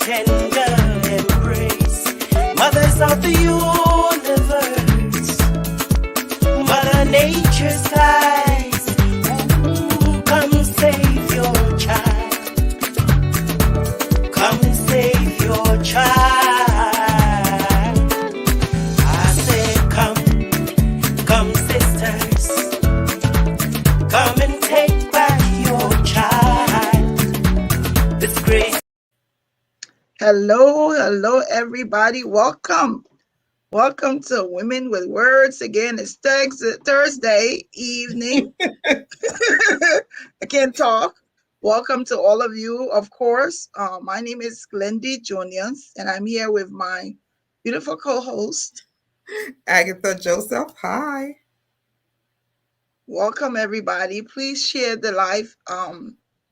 tender embrace. Mothers of the universe, Mother Nature's eyes. Ooh, come save your child. Come save your child. I said, come sisters, come and take back your child. This great. Hello, everybody. Welcome to Women with Words. Again, it's Thursday evening. I can't talk. Welcome to all of you, of course. My name is Glendy Juniors, and I'm here with my beautiful co-host, Agatha Joseph. Hi. Welcome, everybody. Please share the live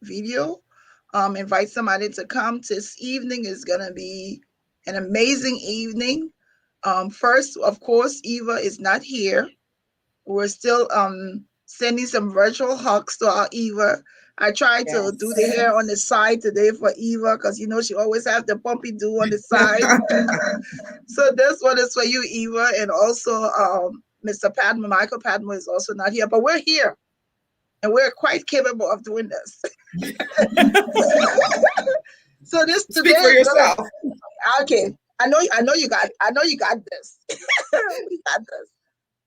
video. Invite somebody to come. This evening is going to be an amazing evening. First, of course, Eva is not here. We're still sending some virtual hugs to our Eva. I tried to do the hair on the side today for Eva because she always have the pumpy do on the side. So this one is for you, Eva, and also Mr. Padma. Michael Padma is also not here, but we're here, and we're quite capable of doing this. So this today. Speak for yourself. Okay, I know you got this. We got this.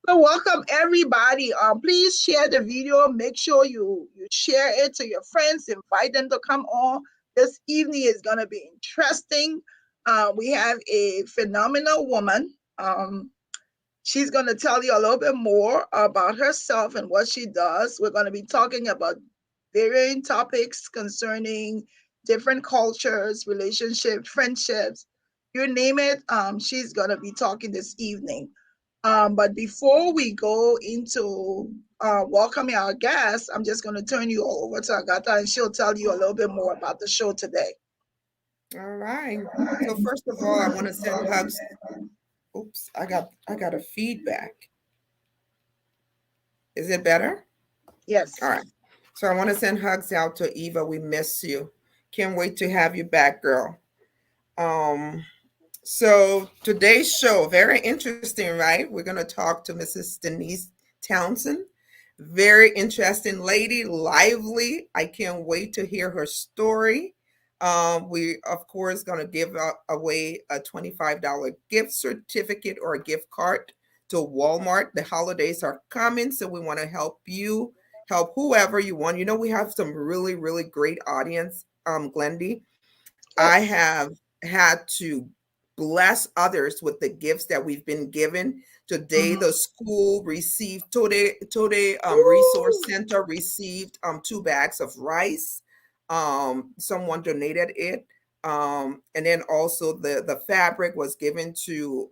So welcome everybody. Please share the video. Make sure you share it to your friends. Invite them to come on. This evening is gonna be interesting. We have a phenomenal woman. She's gonna tell you a little bit more about herself and what she does. We're gonna be talking about varying topics concerning different cultures, relationships, friendships, you name it. She's gonna be talking this evening. But before we go into welcoming our guests, I'm just going to turn you over to Agatha, and she'll tell you a little bit more about the show today. All right. So first of all, I want to send hugs. Oops, I got a feedback. Is it better? Yes. All right. So I want to send hugs out to Eva. We miss you. Can't wait to have you back, girl. So today's show, very interesting, right? We're going to talk to Mrs. Denise Townsend. Very interesting lady, lively. I can't wait to hear her story. We, of course, going to give away a $25 gift certificate or a gift card to Walmart. The holidays are coming, so we want to help you, help whoever you want. We have some really, really great audience, Glendy. I have had to bless others with the gifts that we've been given. Today, the school received, Tode Resource Center received 2 bags of rice. Someone donated it. And then also the fabric was given to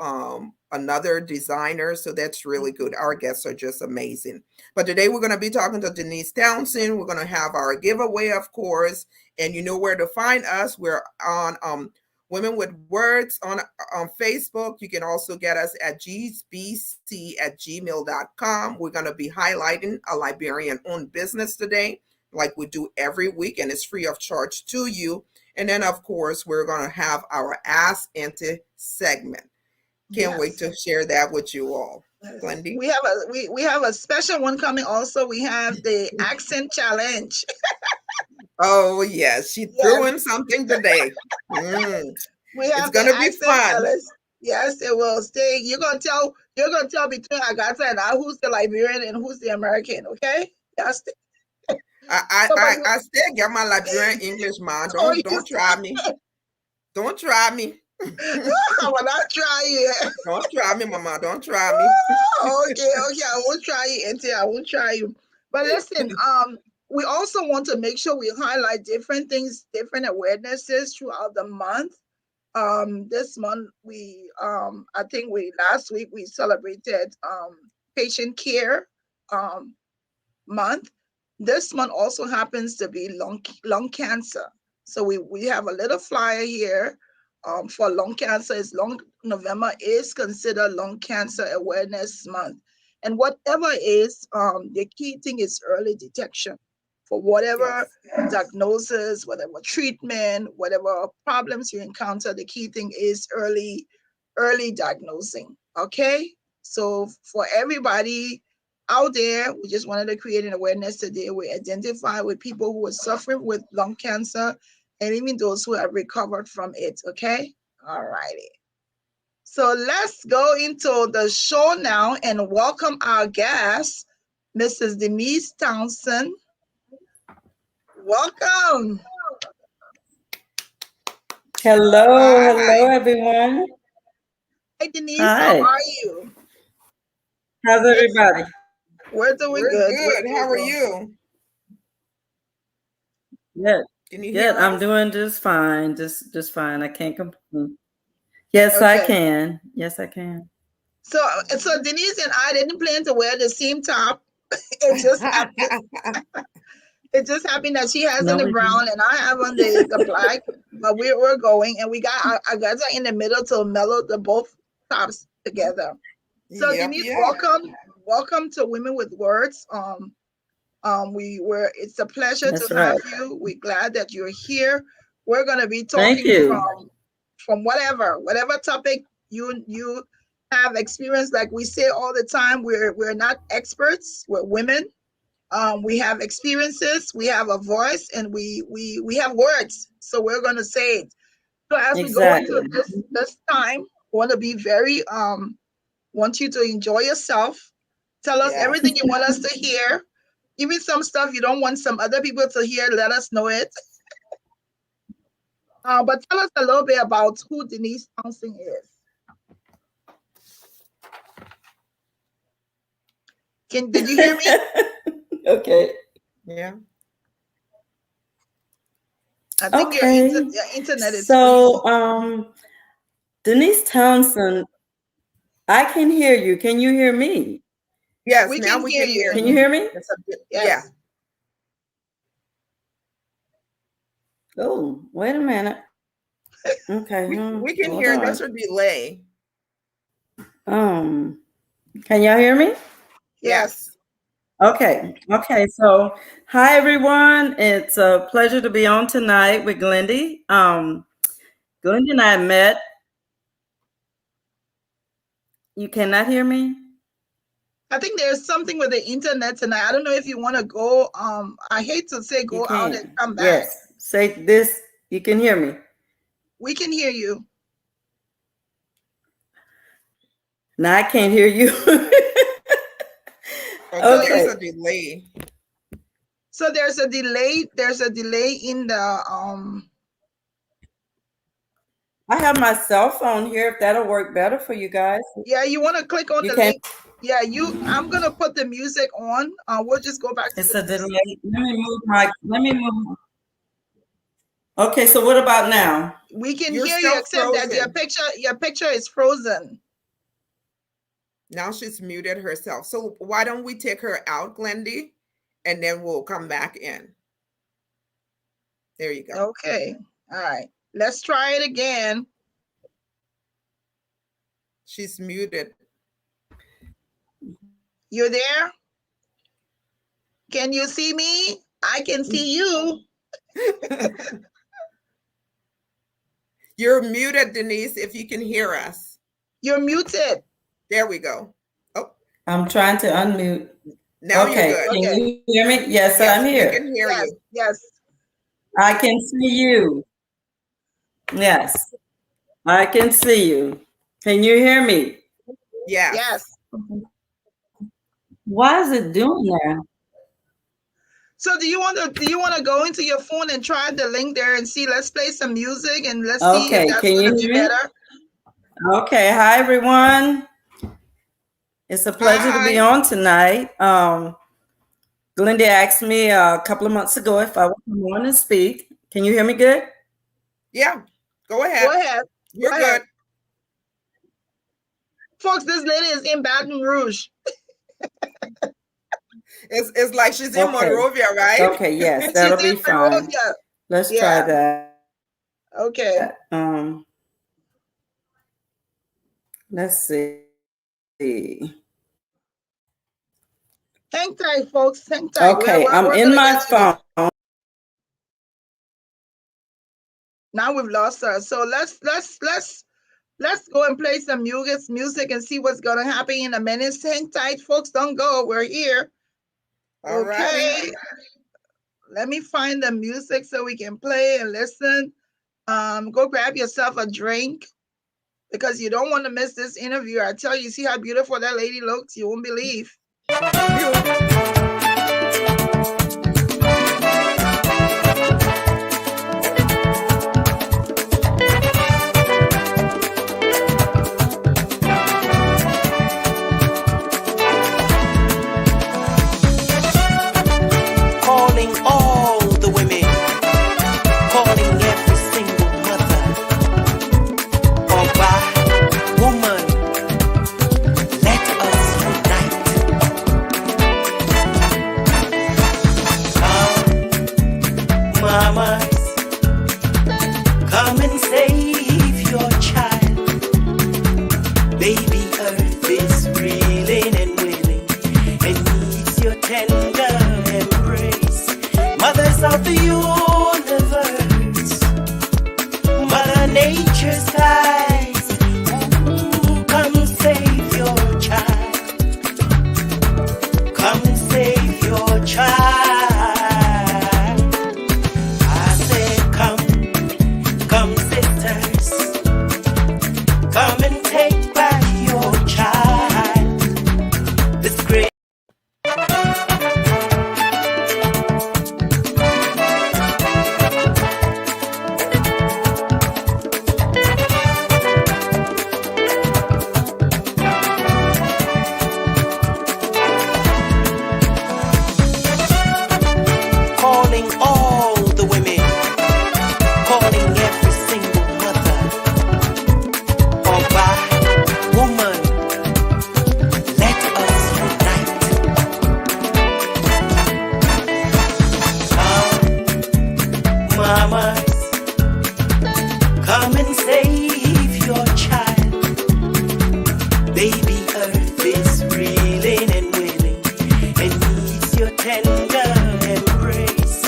another designer. So that's really good. Our guests are just amazing. But today we're going to be talking to Denise Townsend. We're going to have our giveaway, of course. And you know where to find us. We're on Women with Words on Facebook. You can also get us at gbc@gmail.com. We're going to be highlighting a Liberian-owned business today, like we do every week, and it's free of charge to you. And then, of course, we're going to have our Ask Auntie segment. Can't wait to share that with you all. Glendy? We have a special one coming also. We have the accent challenge. Oh, yes. She threw in something today. It's going to be fun. Challenge. Yes, it will. Stay. You're gonna tell between Agatha and I who's the Liberian and who's the American, okay? Yes. I still get my Liberian English, man. Don't try me. Don't try me. I will not try you. Don't try me, Mama. Don't try me. Okay. I won't try you, Auntie. I won't try you. But listen, we also want to make sure we highlight different things, different awarenesses throughout the month. This month last week we celebrated patient care month. This month also happens to be lung cancer. So we have a little flyer here for lung cancer. November is considered Lung Cancer Awareness Month. And whatever is, the key thing is early detection. for whatever Yes. diagnosis, whatever treatment, whatever problems you encounter. The key thing is early diagnosing. Okay, so for everybody out there, we just wanted to create an awareness today. We identify with people who are suffering with lung cancer and even those who have recovered from it. Okay, all righty. So let's go into the show now and welcome our guest, Mrs. Denise Townsend. Welcome. Hello, hello Hi. everyone. Hi, Denise. How Hi. are you? How's everybody? We're doing We're good. We're good. How doing are good. you? Good. Can you Good. hear I'm us? doing just fine. Just fine. I can't complain. Yes, I Okay. can. Yes, I can. So Denise and I didn't plan to wear the same top. It just happened. It just happened that she has on No, the we didn't. brown and I have on the black. But we're going and we got I got her in the middle to mellow the both tops together. So Yep, Denise, yep. welcome to Women with Words. We were. It's a pleasure to That's right. have you. We're glad that you're here. We're gonna be Thank talking you. from whatever topic you have experience. Like we say all the time, we're not experts. We're women. We have experiences. We have a voice, and we have words. So we're gonna say it. So as we go into Exactly. this time, we want to be very want you to enjoy yourself. Tell us Yes. everything you want us to hear. Even some stuff you don't want some other people to hear, let us know it. But tell us a little bit about who Denise Townsend is. Did you hear me? Okay. Yeah. I think Okay. your internet is freezing. So, Denise Townsend, I can hear you. Can you hear me? Yes, We now can we hear can hear you. Can you you. hear me? It's a bit, yeah. Yes. Oh, wait a minute. Okay. We can Hold hear on. that's a delay. Um, can y'all hear me? Yes. Yes. Okay. Okay. So, hi everyone. It's a pleasure to be on tonight with Glendy. Glendy and I met. You cannot hear me? I think there's something with the internet tonight. I don't know if you want to go. I hate to say You go out and can. come back. Yes. Say this. You can hear me. We can hear you. Now I can't hear you. So there's Okay. a delay. So there's a delay. There's a delay in the I have my cell phone here if that'll work better for you guys. Yeah, you want to click on You the can. link. Yeah, I'm gonna put the music on. We'll just go back to It's the a music. delay. Let me move. Okay. So what about now? We can You're hear you, still except that frozen. your picture is frozen. Now she's muted herself. So why don't we take her out, Glendy? And then we'll come back in. There you go. Okay. All right. Let's try it again. She's muted. You're there? Can you see me? I can see you. You're muted, Denise, if you can hear us. You're muted. There we go. Oh, I'm trying to unmute. now you're Okay. good. Can Okay. you hear me? Yes, I'm Yes, we here. can hear Yes. you. Yes. I can see you. Yes, I can see you. Can you hear me? Yes. Yes. Why is it doing that? So do you want to go into your phone and try the link there and see? Let's play some music and let's see if Okay, that's can you gonna be hear me? better. Okay, hi everyone. It's a pleasure to be Hi. on tonight. Glinda asked me a couple of months ago if I would come on and speak. Can you hear me good? Yeah, go Go ahead. ahead. Go You're ahead. good. Folks, this lady is in Baton Rouge. It's like she's in Okay. Monrovia, right? Okay, yes, She's that'll in be fine. Monrovia. Let's try Yeah. that. Okay. Let's see. Hang tight, folks. Hang tight. Okay, I'm we're in gonna my get to this. phone. Now we've lost her. So let's go and play some music and see what's gonna happen in a minute. Hang tight, folks. Don't go. We're here. All righty. Okay. Let me find the music so we can play and listen. Go grab yourself a drink because you don't want to miss this interview. I tell you, see how beautiful that lady looks? You won't believe. Calling all the women, calling every single mother, or by woman, let us unite. Come, mamas, come and save your child. Baby earth is reeling and willing and needs your tender embrace. Mothers of the universe, Mother Nature's eyes. Ooh, come save your child. Come save your child. I said, come sisters, come and take back your child. This great calling all the women, calling every single mother, or by woman, let us unite. Come, mamas, come and save your child. Baby earth is reeling and willing and needs your tender embrace.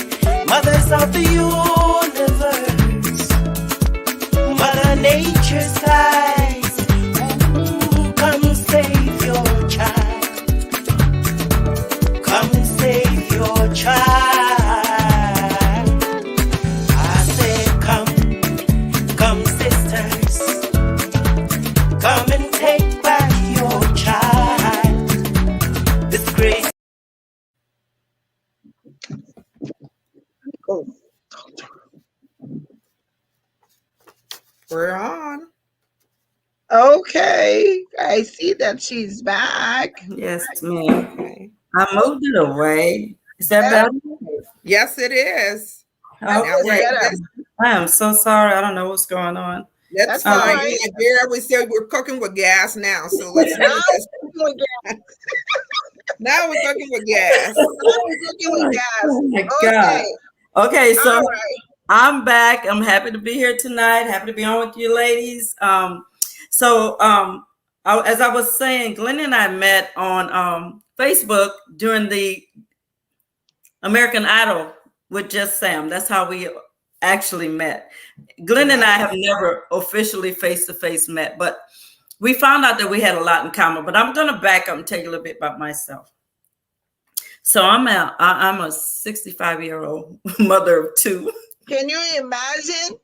Mothers of the universe, Mother Nature's eyes. Ooh, come save your child. Come save your child. I said, come sisters, come and take back your child. This great Oh, We're on. okay. I see that she's back. Yes, ma'am. Okay. I moved it away. Is that Yeah. better? Yes, it is. That's Now we're better. at this. I am so sorry. I don't know what's going on. That's That's fine. all right. In Nigeria, we said we're cooking with gas now. So let's see Now what that's. we're cooking with gas. Now we're cooking with gas. Now we're cooking with gas. Oh my Okay. God. Okay, so All right. I'm back. I'm happy to be here tonight. Happy to be on with you ladies. As I was saying, Glenn and I met on Facebook during the American Idol with Just Sam. That's how we actually met. Glenn and I have never officially face-to-face met, but we found out that we had a lot in common. But I'm going to back up and tell you a little bit about myself. So I'm a 65-year-old mother of two. Can you imagine?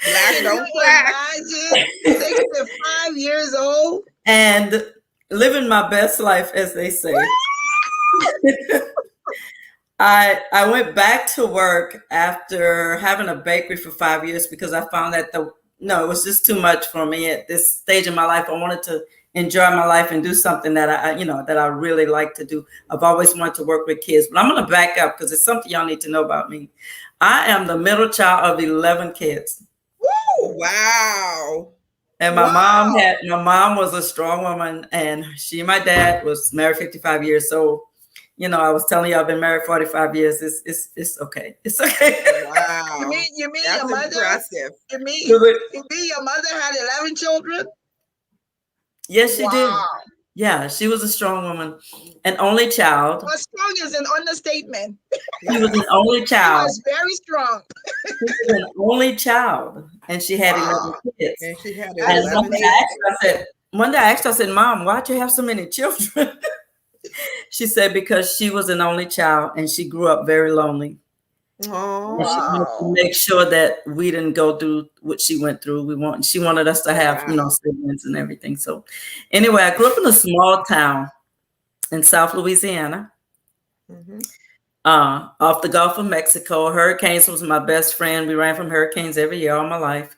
Black Can don't you crack. imagine 65 years old? And living my best life, as they say. I went back to work after having a bakery for 5 years because I found that it was just too much for me at this stage in my life. I wanted to enjoy my life and do something that I really like to do. I've always wanted to work with kids, but I'm going to back up because it's something y'all need to know about me. I am the middle child of 11 kids. Woo! Wow. And my mom was a strong woman, and she and my dad was married 55 years. So, I was telling you I've been married 45 years. It's okay. It's okay. Wow. You mean That's your mother? impressive. You mean your mother had 11 children? Yes, she did. Yeah, she was a strong woman, an only child. But strong is an understatement. She was an only She child. was very strong. She was an only child, and she had 11 Wow, kids. And she had that And is 11 amazing. one day I asked her, I said, Mom, why'd you have so many children? She said, because she was an only child and she grew up very lonely. And she Oh, wanted to Wow. make sure that we didn't go through what she went through. She wanted us to have, wow. siblings and everything. So anyway, I grew up in a small town in South Louisiana, Hmm. off the Gulf of Mexico. Hurricanes was my best friend. We ran from hurricanes every year all my life.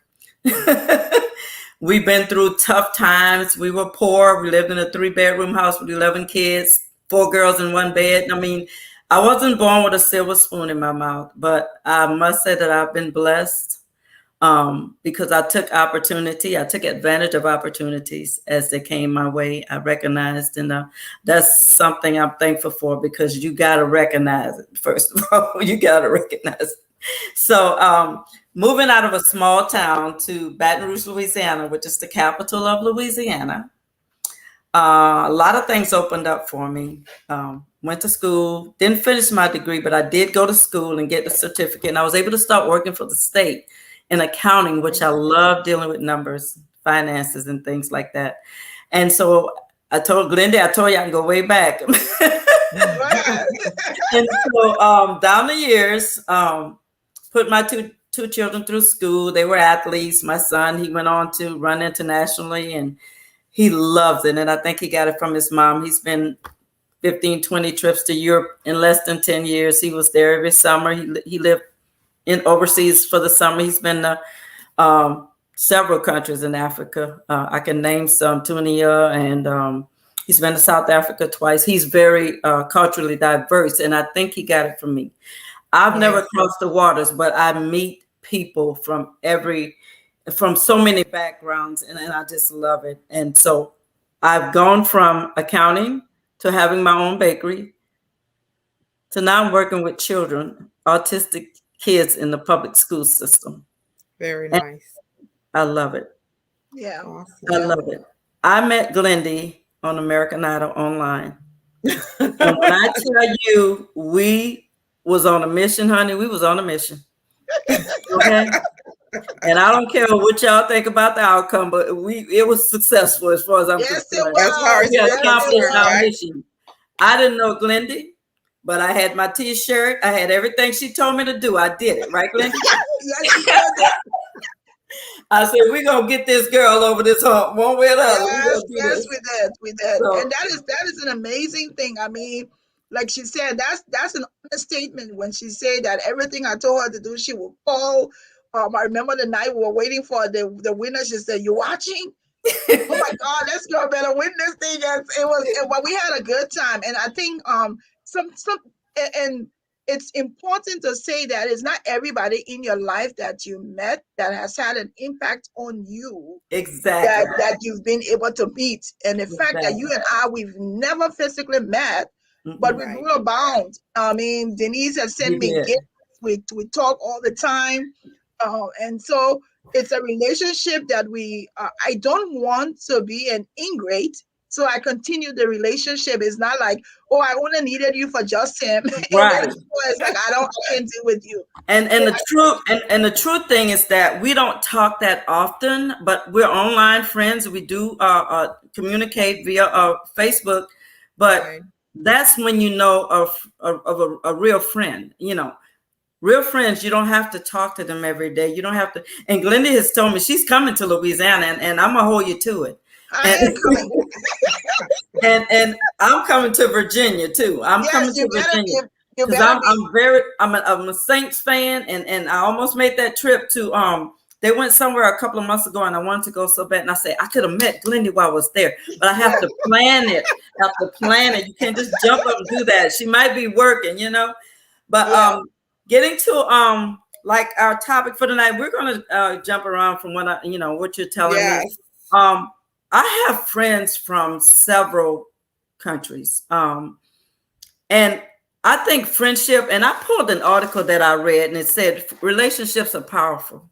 We've been through tough times. We were poor. We lived in a 3-bedroom house with 11 kids, 4 girls in one bed. I mean, I wasn't born with a silver spoon in my mouth, but I must say that I've been blessed, because I took opportunity. I took advantage of opportunities as they came my way. I recognized, and that's something I'm thankful for, because you got to recognize it. First of all, you got to recognize it. So, moving out of a small town to Baton Rouge, Louisiana, which is the capital of Louisiana, a lot of things opened up for me. Went to school, didn't finish my degree, but I did go to school and get the certificate. And I was able to start working for the state in accounting, which I love dealing with numbers, finances, and things like that. And so I told Glenda, I told you I can go way back. Right. And so down the years, put my two children through school. They were athletes. My son, he went on to run internationally, and he loves it. And I think he got it from his mom. He's been 15, 20 trips to Europe in less than 10 years. He was there every summer. He lived in overseas for the summer. He's been to several countries in Africa. I can name some: Tunisia, and he's been to South Africa twice. He's very culturally diverse, and I think he got it from me. I've never crossed the waters, but I meet people from so many backgrounds, and I just love it. And so I've gone from accounting to having my own bakery to now I'm working with children, autistic kids in the public school system. Very And nice. I love it. Yeah. Awesome. I Yeah. love it. I met Glendy on American Idol online. And when I tell you we was on a mission, honey, we was on a mission. Okay. And I don't care what y'all think about the outcome, but it was successful as far as I'm Yes, it concerned. As far was. as We you're Yes, it accomplished concerned, our was. right? mission. I didn't know Glendy, but I had my T-shirt. I had everything she told me to do. I did it, right, Glendy? Yes, you sure did. I said, we're gonna get this girl over this hump one way or the other. We're Yes, gonna do yes, this. we did. We did. So And that is an amazing thing. I mean, like she said, that's an understatement when she said that everything I told her to do, she would fall. I remember the night we were waiting for the winner. She said, "You watching?" Oh my God, this girl better win this thing. But we had a good time. And I think some and it's important to say that it's not everybody in your life that you met that has had an impact on you exactly. that you've been able to meet. And the fact that you and I, we've never physically met, but we Right. grew a bond. I mean, Denise has We sent me did. gifts. We talk all the time. And so it's a relationship that I don't want to be an ingrate. So I continue the relationship. It's not like, oh, I only needed you for just him. And then Right. it's like, I can't deal with you. And So the true thing is that we don't talk that often, but we're online friends. We do communicate via Facebook, but Right. that's when you know of a real friend. Real friends, you don't have to talk to them every day. You don't have to. And Glenda has told me she's coming to Louisiana, and I'm gonna hold you to it. I And am coming. and I'm coming to Virginia too. I'm coming Yes, to you better Virginia you because better be. I'm a Saints fan, and I almost made that trip to they went somewhere a couple of months ago, and I wanted to go so bad, and I said I could have met Glendy while I was there, but I have to plan it. I have to plan it. You can't just jump up and do that. She might be working. But Yeah. getting to like our topic for tonight, we're gonna jump around from what you're telling me. Yes. I have friends from several countries, and I think friendship. And I pulled an article that I read, and it said relationships are powerful.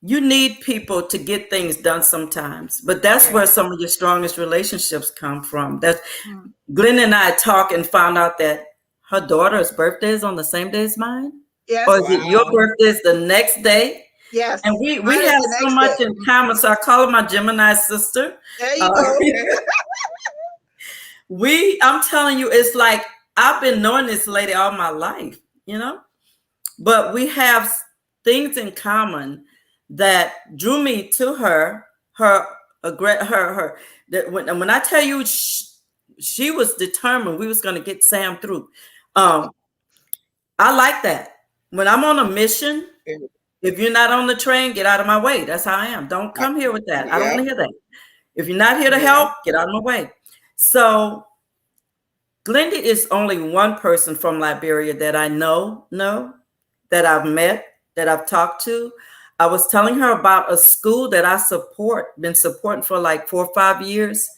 you need people to get things done sometimes, but that's where some of your strongest relationships come from. That's Mm. Glenn and I talk and found out that her daughter's birthday is on the same day as mine, or Yes. is it your Wow. birthday is the next day? Yes. And we Mine is have the so next much day. in common. So I call her my Gemini sister. There you Uh, go. I'm telling you, it's like I've been knowing this lady all my life, but we have things in common that drew me to her. That when I tell you, she was determined we was going to get Sam through. I like that. When I'm on a mission, if you're not on the train, get out of my way. That's how I am. Don't come here with that. I don't want Yep. to hear that. If you're not here to Yeah. help, get out of my way. So Glenda is only one person from Liberia that I know, that I've met, that I've talked to. I was telling her about a school that I been supporting for like 4 or 5 years.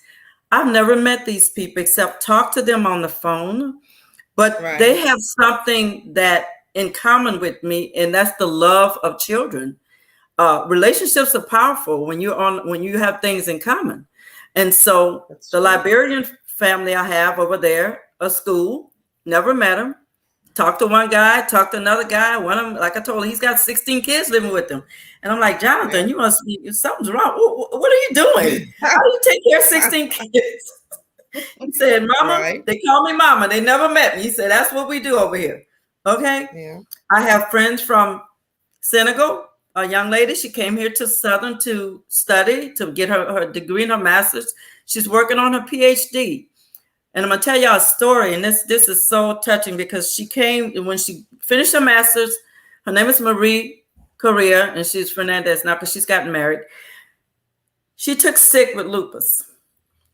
I've never met these people except talk to them on the phone, but they Right. have something that in common with me, and that's the love of children. Relationships are powerful when you have things in common. And so That's the true. Liberian family I have over there, a school, never met him. Talked to one guy, talked to another guy. One of them, like I told him, he's got 16 kids living with him. And I'm like, Yeah. Jonathan, you must be, something's wrong. What are you doing? How do you take care of 16 kids? He said, Mama, Right. they call me Mama. They never met me. He said, that's what we do over here. Okay. Yeah. I have friends from Senegal, a young lady. She came here to Southern to study, to get her degree and her master's. She's working on her PhD. And I'm gonna tell y'all a story, and this is so touching because she came when she finished her master's. Her name is Marie Correa, and she's Fernandez now because she's gotten married. She took sick with lupus,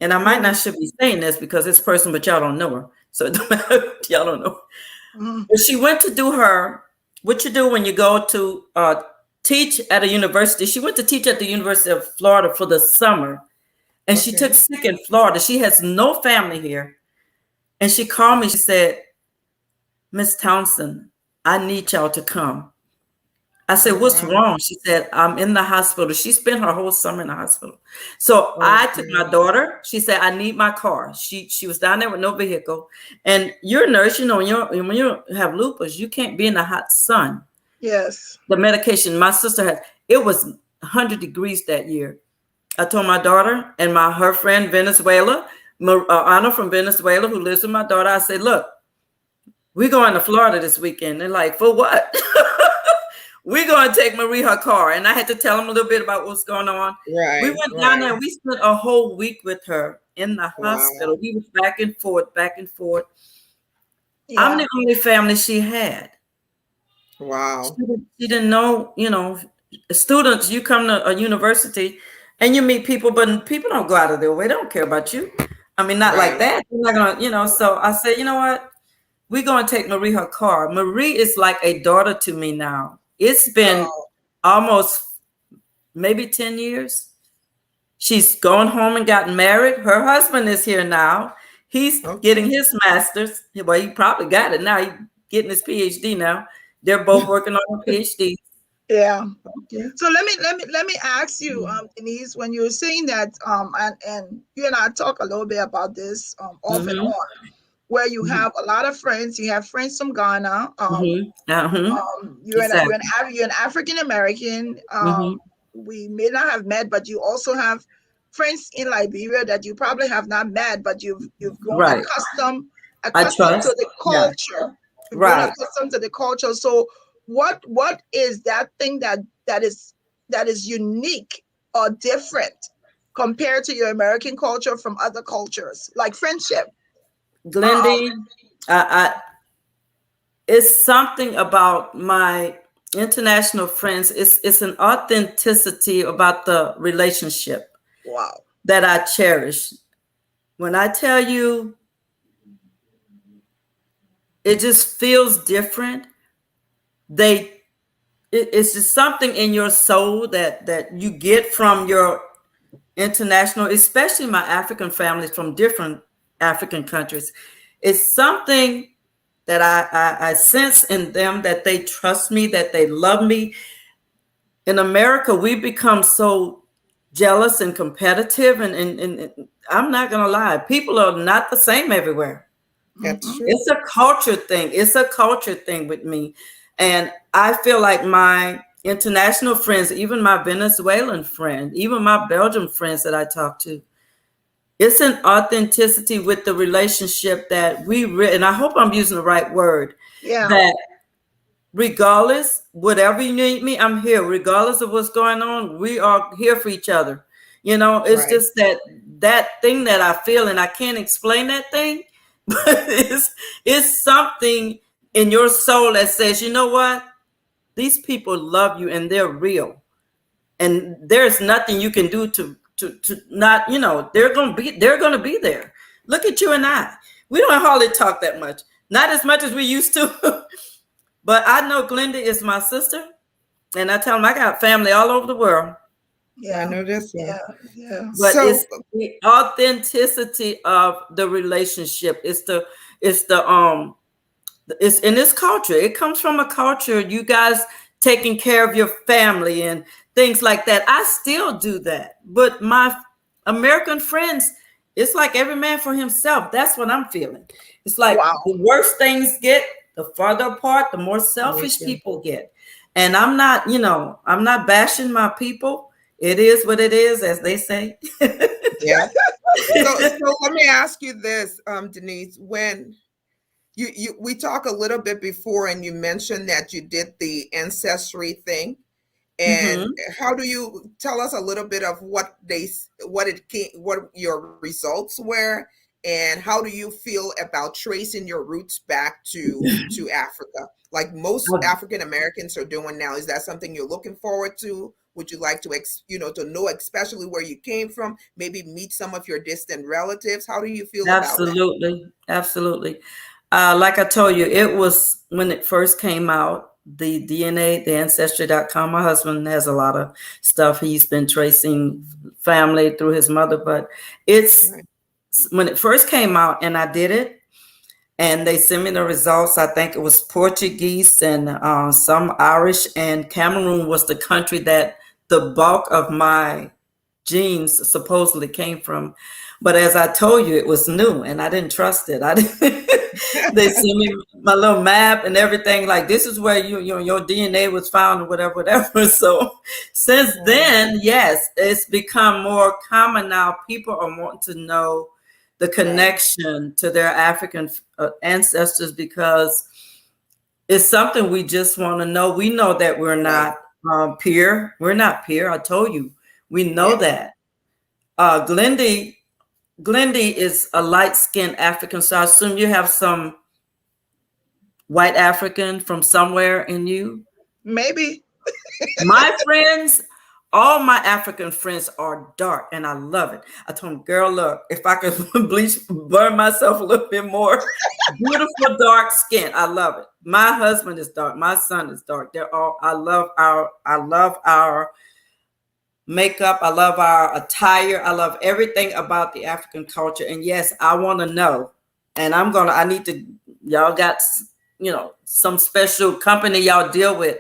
and I might not should be saying this because it's personal, but y'all don't know her, so it don't matter. Y'all don't know. Mm. But she went to do what you do when you go to teach at a university. She went to teach at the University of Florida for the summer, and she took sick in Florida. She has no family here. And she called me. She said, Miss Townsend, I need y'all to come. I said, Oh, what's wow. wrong? She said, I'm in the hospital. She spent her whole summer in the hospital. So I took my Okay. daughter. She said, I need my car. She was down there with no vehicle. And you're a nurse, when you have lupus, you can't be in the hot sun. Yes. The medication my sister had, it was 100 degrees that year. I told my daughter and her friend Venezuela, Anna from Venezuela, who lives with my daughter, I said, look, we're going to Florida this weekend. They're like, for what? We're going to take Marie her car. And I had to tell them a little bit about what's going on. We Right. went down Right. there and we spent a whole week with her in the Wow. hospital. We was back and forth, back and forth. I'm Yeah. the only family she had. Wow. She didn't know, students, you come to a university and you meet people, but people don't go out of their way. They don't care about you. I mean, not like Right. that. They're not gonna, so I said, you know what? We're going to take Marie her car. Marie is like a daughter to me now. It's been Oh, almost maybe 10 years. She's gone home and gotten married. Her husband is here now. He's getting Okay. his master's. Well, he probably got it now. He's getting his PhD now. They're both working on a PhD. yeah. Okay. So let me ask you, Denise, when you're saying that, and you and I talk a little bit about this, off and Mm-hmm. on, where you have a lot of friends. You have friends from Ghana. Mm-hmm. Uh-huh. Exactly. You're an African American. Mm-hmm. We may not have met, but you also have friends in Liberia that you probably have not met, but you've grown Right. accustomed I to trust. the Yeah. culture. You've grown Right. accustomed to the culture. So what is that thing that is unique or different compared to your American culture from other cultures, like friendship? Glendy, it's something about my international friends. It's an authenticity about the relationship Wow. that I cherish. When I tell you, it just feels different. It's just something in your soul that you get from your international, especially my African families from different African countries. It's something that I sense in them, that they trust me, that they love me. in America, we become so jealous and competitive, and I'm not gonna lie, people are not the same everywhere. That's Mhm. true. It's a culture thing. It's a culture thing with me. And I feel like my international friends, even my Venezuelan friend, even my Belgian friends that I talk to, it's an authenticity with the relationship that and I hope I'm using the right word, Yeah. that regardless, whatever you need me, I'm here. Regardless of what's going on, we are here for each other. You know, it's Right. just that thing that I feel, and I can't explain that thing, but it's something in your soul that says, you know what? These people love you and they're real. And there's nothing you can do to not, they're gonna be there. Look at you and I. We don't hardly talk that much. Not as much as we used to. But I know Glenda is my sister, and I tell them I got family all over the world. I Yeah. know this one. Yeah. Yeah. But So, it's the authenticity of the relationship. It's in this culture. It comes from a culture. You guys taking care of your family and things like that. I still do that, but my American friends, it's like every man for himself. That's what I'm feeling. It's like Wow. the worse things get, the farther apart, the more we selfish can, people get. And I'm not bashing my people. It is what it is, as they say. yeah. So let me ask you this, Denise. When we talk a little bit before, and you mentioned that you did the ancestry thing. And Hmm. how do you tell us a little bit of what your results were, and how do you feel about tracing your roots back to Africa, like most African Americans are doing now? Is that something you're looking forward to? Would you like to to know especially where you came from, maybe meet some of your distant relatives? How do you feel about that? Absolutely. Absolutely. Like I told you, it was when it first came out, the DNA, the ancestry.com. My husband has a lot of stuff. He's been tracing family through his mother, but it's Right. when it first came out and I did it and they sent me the results. I think it was Portuguese and some Irish, and Cameroon was the country that the bulk of my genes supposedly came from. But as I told you, it was new and I didn't trust it. I didn't. They sent me my little map and everything. Like, this is where your DNA was found, or whatever, whatever. So since Wow. then, yes, it's become more common now. People are wanting to know the Right. connection to their African ancestors, because it's something we just want to know. We know that we're Right. not peer. We're not peer. I told you, we know Yeah. that. Glendy is a light skinned African, so I assume you have some white African from somewhere in you. Maybe. My friends, all my African friends are dark, and I love it. I told them, girl, look, if I could burn myself a little bit more, beautiful dark skin. I love it. My husband is dark. My son is dark. They're all. I love our makeup. I love our attire. I love everything about the African culture. And yes, I want to know. And I need to, y'all got, some special company y'all deal with.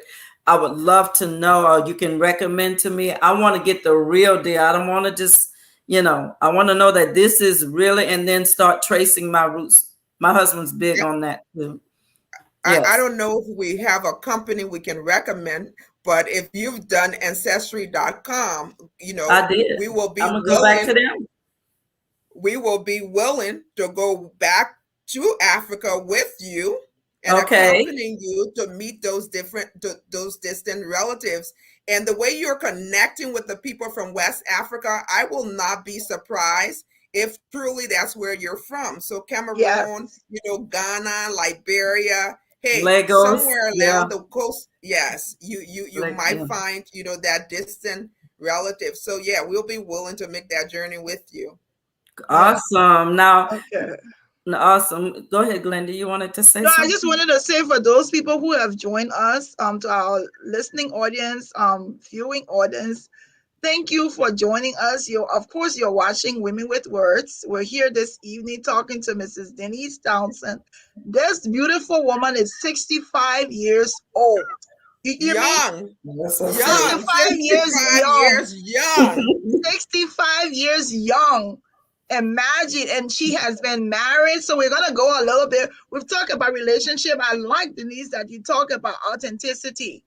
I would love to know, or you can recommend to me. I want to get the real deal. I don't want to just, I want to know that this is really, and then start tracing my roots. My husband's big on that too. I Yes, don't know if we have a company we can recommend, but if you've done ancestry.com, I did. we will I'm be going to go back to willing them. we will be willing to go back to Africa with you and Okay. accompanying you to meet those distant relatives. And the way you're connecting with the people from West Africa, I will not be surprised if truly that's where you're from. So Yes. Cameroon, Ghana, Liberia, hey, Legos. somewhere Yeah. along the coast, yes, you might Yeah. find, that distant relative. So yeah, we'll be willing to make that journey with you. Yeah. Awesome. Now, Okay. awesome. Go ahead, Glenda. You wanted to say No, I just something? wanted to say, for those people who have joined us, to our listening audience, viewing audience, thank you for joining us. Of course, you're watching Women with Words. We're here this evening talking to Mrs. Denise Townsend. This beautiful woman is 65 years old. You hear me? Young. That's so Young. 65 years 65 young. years young. 65 years young. Imagine, and she has been married. So we're gonna go a little bit. We've talked about relationship. I like, Denise, that you talk about authenticity.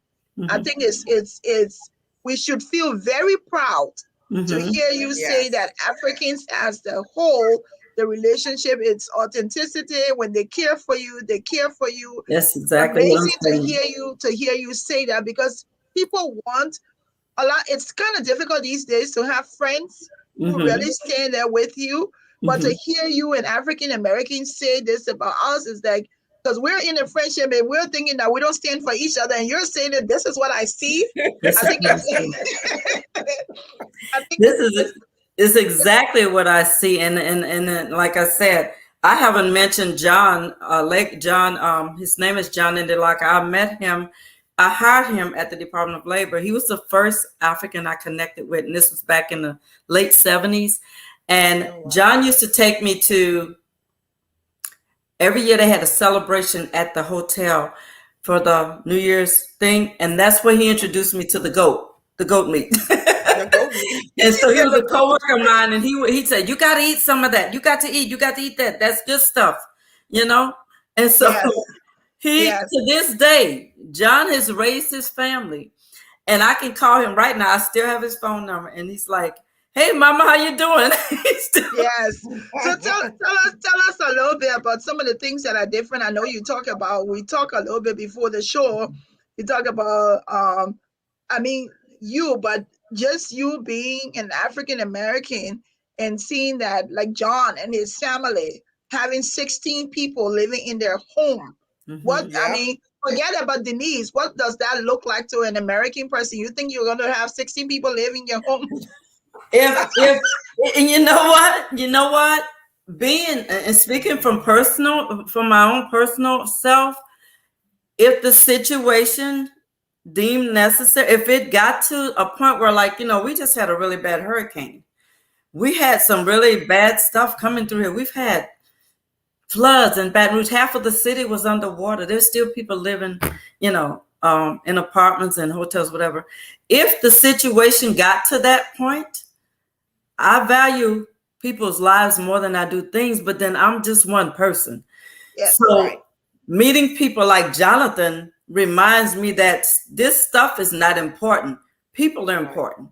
I think it's we should feel very proud to hear you say Yes. that Africans as the whole, the relationship, it's authenticity. When they care for you, they care for you. That's exactly what I'm Amazing to saying. hear you say that, because people want a lot. It's kind of difficult these days to have friends who really stand there with you, but to hear you and African Americans say this about us is like, because we're in a friendship and we're thinking that we don't stand for each other, and you're saying that this is what I see. This I think is I think this is exactly what I see, and like I said, I haven't mentioned John Lake John. His name is John Indelaka. I met him. I hired him at the Department of Labor. He was the first African I connected with, and this was back in the late 70s. And John used to take me to, every year they had a celebration at the hotel for the New Year's thing, and that's where he introduced me to the goat meat. And so he was a coworker of mine, and he said, "You got to eat some of that. You got to eat that. That's good stuff, you know." And so to this day, John has raised his family, and I can call him right now. I still have his phone number, and he's like, "Hey, Mama, how you doing?" Yes. So tell us a little bit about some of the things that are different. I know we talk a little bit before the show. You talk about but just you being an African American and seeing that, like John and his family having 16 people living in their home. Forget about Denise. What does that look like to an American person? You think you're going to have 16 people living in your home? If and you know what, being and speaking from my own personal self, if the situation deemed necessary, if it got to a point where, like, we just had a really bad hurricane, we had some really bad stuff coming through here, we've had floods in Baton Rouge, half of the city was underwater, there's still people living in apartments and hotels, whatever. If the situation got to that point, I value people's lives more than I do things, but then I'm just one person. Yes, so meeting people like Jonathan reminds me that this stuff is not important. People are important.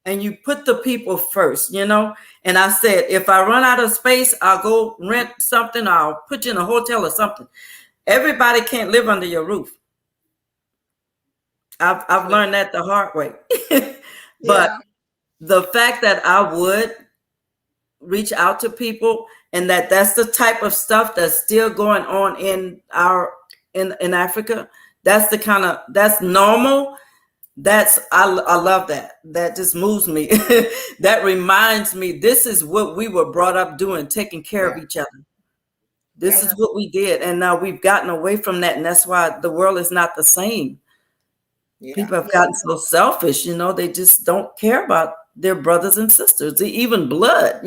And you put the people first, And I said, if I run out of space, I'll go rent something. I'll put you in a hotel or something. Everybody can't live under your roof. I've learned that the hard way. But the fact that I would reach out to people, and that's the type of stuff that's still going on in Africa. That's normal. I love that. That just moves me. That reminds me, this is what we were brought up doing, taking care of each other. This is what we did. And now we've gotten away from that. And that's why the world is not the same. People have gotten so selfish, they just don't care about their brothers and sisters, even blood,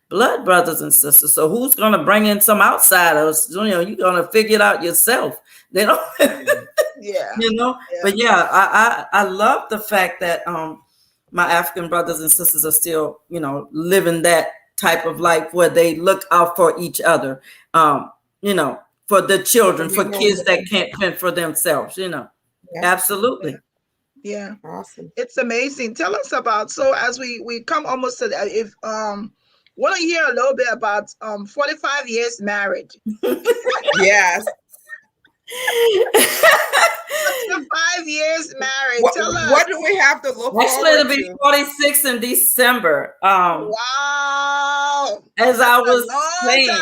blood brothers and sisters. So who's going to bring in some outsiders? You're going to figure it out yourself. They don't, But I love the fact that my African brothers and sisters are still, living that type of life where they look out for each other, for the children, for kids that can't fend for themselves, Absolutely. Yeah. Awesome. It's amazing. Tell us about, so as we come almost to that, if want to hear a little bit about 45 years married. Yes. 5 years married. Tell us. What do we have to look forward to? Actually, it'll be 46 in December. Wow. As I was saying,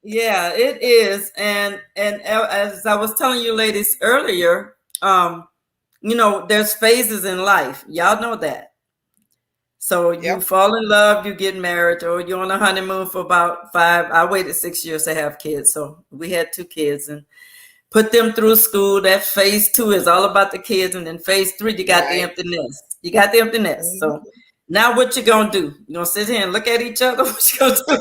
yeah, it is. And as I was telling you ladies earlier, there's phases in life. Y'all know that. So you fall in love, you get married, or you're on a honeymoon for about 5. I waited 6 years to have kids. So we had 2 kids and put them through school. That phase 2 is all about the kids. And then phase 3, you got the empty nest. Mm-hmm. So now what you gonna do? You gonna sit here and look at each other? What you gonna do?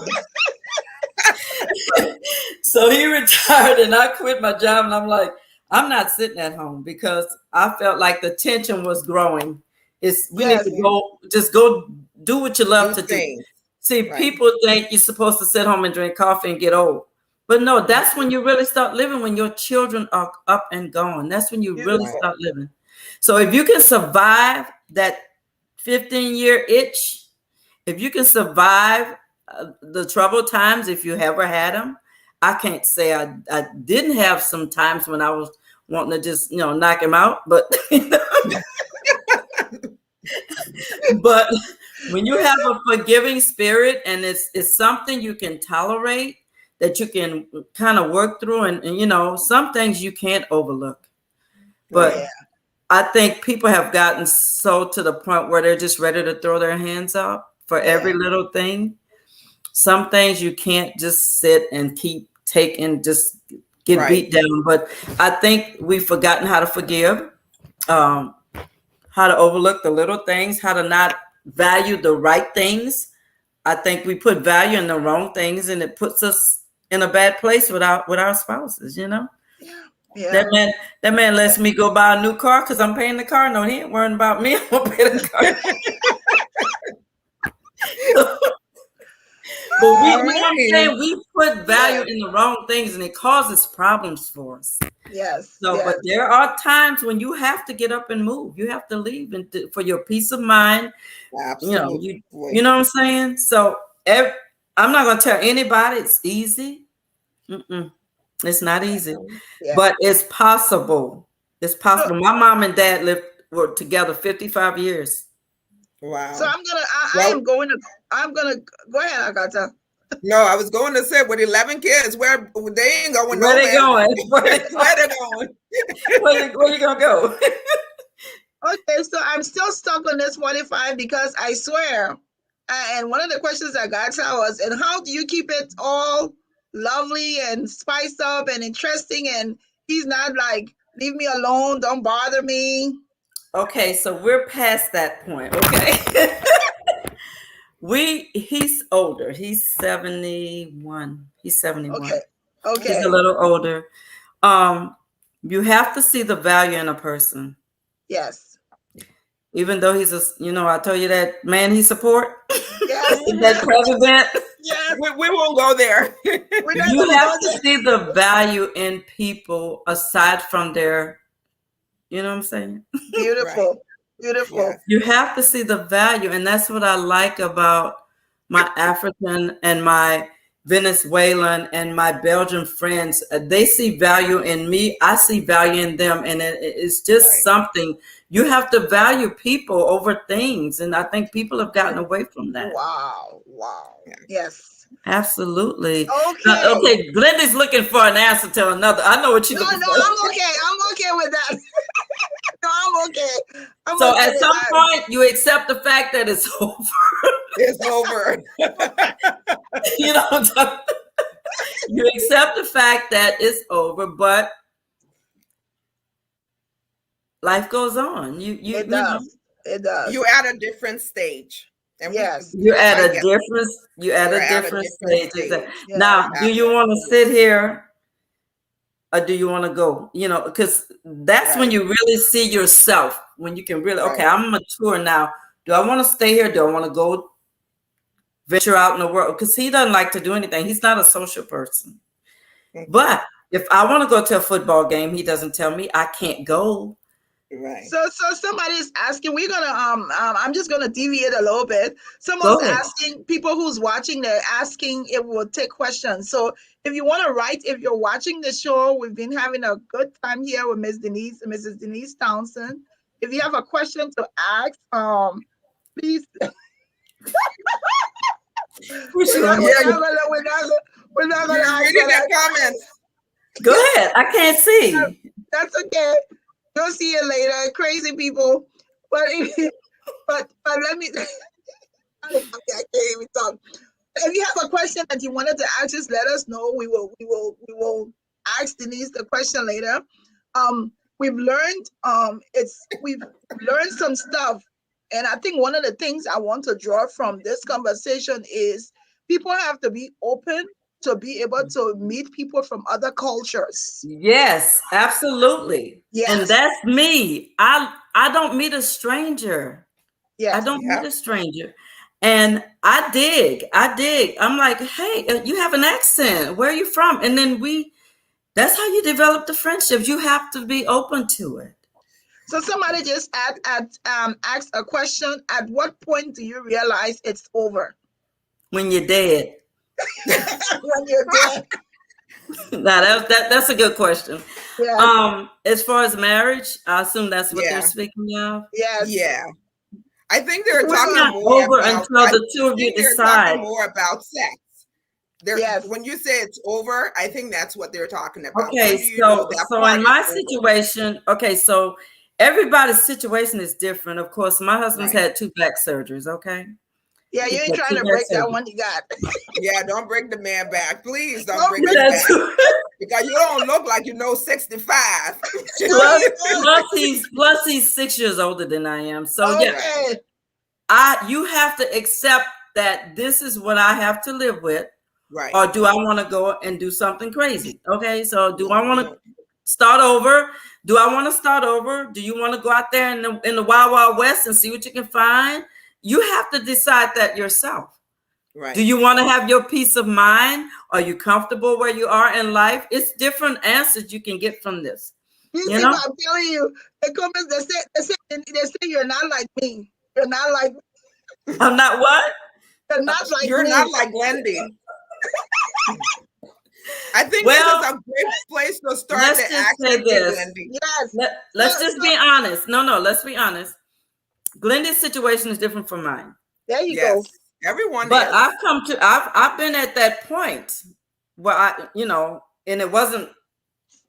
So he retired and I quit my job, and I'm like, I'm not sitting at home because I felt like the tension was growing. We need Yes. to go do what you love Do to do. things. See, Right. people think you're supposed to sit home and drink coffee and get old. But no, that's when you really start living, when your children are up and gone. That's when you really Beautiful. start living. So if you can survive that 15-year itch, if you can survive the troubled times, if you ever had them, I can't say I didn't have some times when I was wanting to just, knock him out. But, but when you have a forgiving spirit and it's something you can tolerate, that you can kind of work through, and some things you can't overlook. But Yeah. I think people have gotten so to the point where they're just ready to throw their hands up for every little thing. Some things you can't just sit and keep taking, just get beat down. But I think we've forgotten how to forgive, how to overlook the little things, how to not value the right things. I think we put value in the wrong things, and it puts us in a bad place with our spouses. Yeah. That man lets me go buy a new car because I'm paying the car note. He ain't worrying about me. I'm gonna pay the car. But you know what I'm saying? We put value in the wrong things, and it causes problems for us. Yes. So, but there are times when you have to get up and move. You have to leave for your peace of mind. Absolutely. You know what I'm saying? So, I'm not gonna tell anybody it's easy. It's not easy, but it's possible. It's possible. My mom and dad were together 55 years. Wow. So I'm gonna go ahead, Agatha. No, I was going to say with 11 kids, where they ain't going nowhere. Where they going? Where they going? Where you gonna go? Okay, so I'm still stuck on this 45 because I swear, and one of the questions I got was, and how do you keep it all lovely and spiced up and interesting? And he's not like, leave me alone, don't bother me. Okay, so we're past that point. Okay. He's older. He's 71. He's 71. Okay. He's a little older. You have to see the value in a person. Yes. Even though he's I told you that man he support. Yes. That president. Yes. We won't go there. You have to see the value in people aside from their, you know what I'm saying? Beautiful. Right. Beautiful. Yes. You have to see the value. And that's what I like about my African and my Venezuelan and my Belgian friends. They see value in me. I see value in them. And it's just something. You have to value people over things. And I think people have gotten away from that. Wow. Yes. Absolutely. Okay. Okay. Glenda's looking for an answer to another. I know what she's looking for. I'm okay. I'm okay with that. No, I'm okay. So at some point, you accept the fact that it's over. It's over. You know what I'm talking about? You accept the fact that it's over, but life goes on. It does. It does. You're at a different stage. And yes. You're at a different stage. Exactly. Yeah, now, do you want to sit here? Or do you want to go? Because that's when you really see yourself. When you can really, okay, I'm mature now. Do I want to stay here? Do I want to go venture out in the world? Because he doesn't like to do anything. He's not a social person. But if I want to go to a football game, he doesn't tell me I can't go. Right. So somebody's asking, we're gonna I'm just gonna deviate a little bit. Someone's asking, people who's watching, they're asking if we'll take questions. So if you want to write, if you're watching the show, we've been having a good time here with Mrs. Denise Townsend. If you have a question to ask, please. We're not gonna ask that comments. Go ahead. I can't see. That's okay. You'll see it later. Crazy people. But let me I can't even talk. If you have a question that you wanted to ask, just let us know. We will ask Denise the question later. We've learned some stuff. And I think one of the things I want to draw from this conversation is people have to be open to be able to meet people from other cultures. Yes, absolutely. And Yes. that's me. I don't meet a stranger. I Yes. don't Yeah. meet a stranger. And I dig. I dig. I'm like, hey, you have an accent. Where are you from? And then that's how you develop the friendships. You have to be open to it. So somebody just asked a question. At what point do you realize it's over? When you're dead. When you're dead. Now that's a good question. Yes. As far as marriage, I assume that's what they're Yeah. speaking of. Yes. Yeah. I think they're We're It's talking gonna, not more over about, until I the two of you think they're talking decide. more about sex. yes. When you say it's over, I think that's what they're talking about. Okay, When do you know that so part in my is over? situation, okay, so everybody's situation is different. Of course, my husband's Right. had 2 back surgeries, okay? Yeah, you He's ain't got trying 2 to back break that surgeries. one you got. Yeah, don't break the man back. Please don't Don't break He's his break had back. 2 Because you don't look like you know 65. No, you don't. plus he's 6 years older than I am. So yeah, Okay. you have to accept that this is what I have to live with. Right. Or do I want to go and do something crazy? Okay, so do I want to start over? Do I want to start over? Do you want to go out there in the Wild Wild West and see what you can find? You have to decide that yourself. Right. Do you want to have your peace of mind? Are you comfortable where you are in life? It's different answers you can get from this. You You see, know? I'm telling you, the comments they say you're not like me. You're not like I'm not what? you're not like You're me. not like Glendy. I think Well, this is a great place to start let's the just say accent, this. Glendy. Yes. Let's just be honest. No, let's be honest. Glenda's situation is different from mine. There you Yes, go. everyone But is. I've been at that point where and it wasn't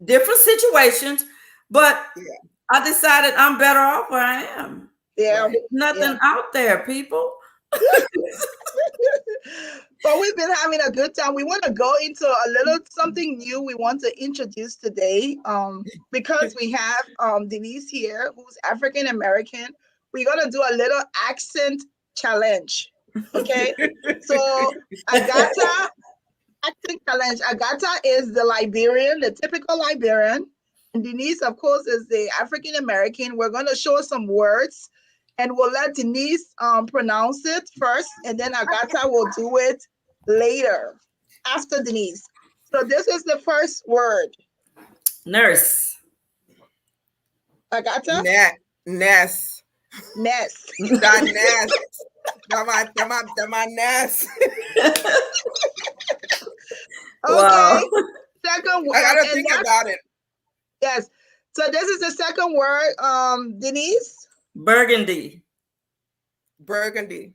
different situations, but Yeah. I decided I'm better off where I am. Yeah. Right. Nothing out there, people. But we've been having a good time. We want to go into a little something new we want to introduce today. Because we have Denise here, who's African American. We're gonna do a little accent challenge. Okay. So Agatha, accent challenge. Agatha is the Liberian, the typical Liberian. And Denise, of course, is the African American. We're gonna show some words and we'll let Denise pronounce it first, and then Agatha will do it later after Denise. So this is the first word. Nurse. Agatha? Ness. Ness. That nest. My nest. Okay. Wow. Second word. I gotta think about it. Yes. So this is the second word. Denise? Burgundy. Burgundy.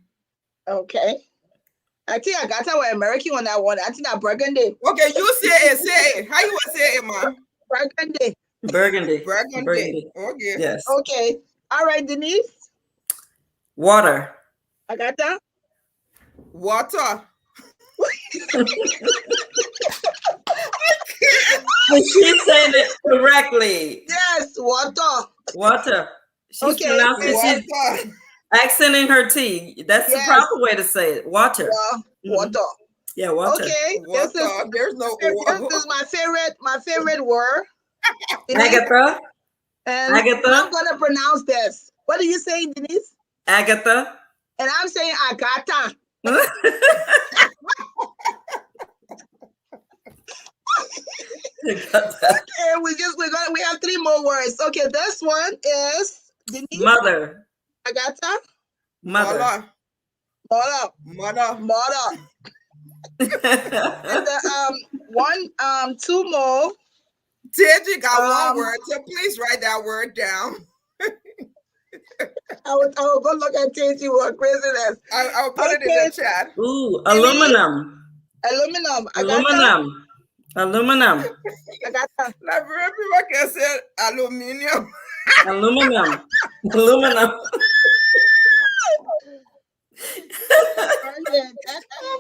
Okay. I think Agatha was American on that one. I think that Burgundy. Okay, you say it. How you want to say it, Ma? Burgundy. Burgundy. Burgundy. Okay. Yes. Okay. All right, Denise. Water. Agatha. Water. She's saying it correctly. Yes, water. Water. She's Okay. pronouncing she's Water. accenting her T. That's Yes. the proper way to say it. Water. Water. Yeah, water. Okay. Water. There's no This is my favorite word. Agatha. And Agatha. I'm gonna pronounce this. What are you saying, Denise? Agatha. And I'm saying Agatha. Okay, we have 3 more words. Okay, this one is Denise. Mother. Agatha. Mother. Mother. And the 2 more. Teddy got 1 word, so please write that word down. I will go look at Titi what craziness. I'll put it in the chat. Ooh, aluminum. Aluminum. Aluminum. Agatha. Like everyone can say aluminium. Aluminum. Oh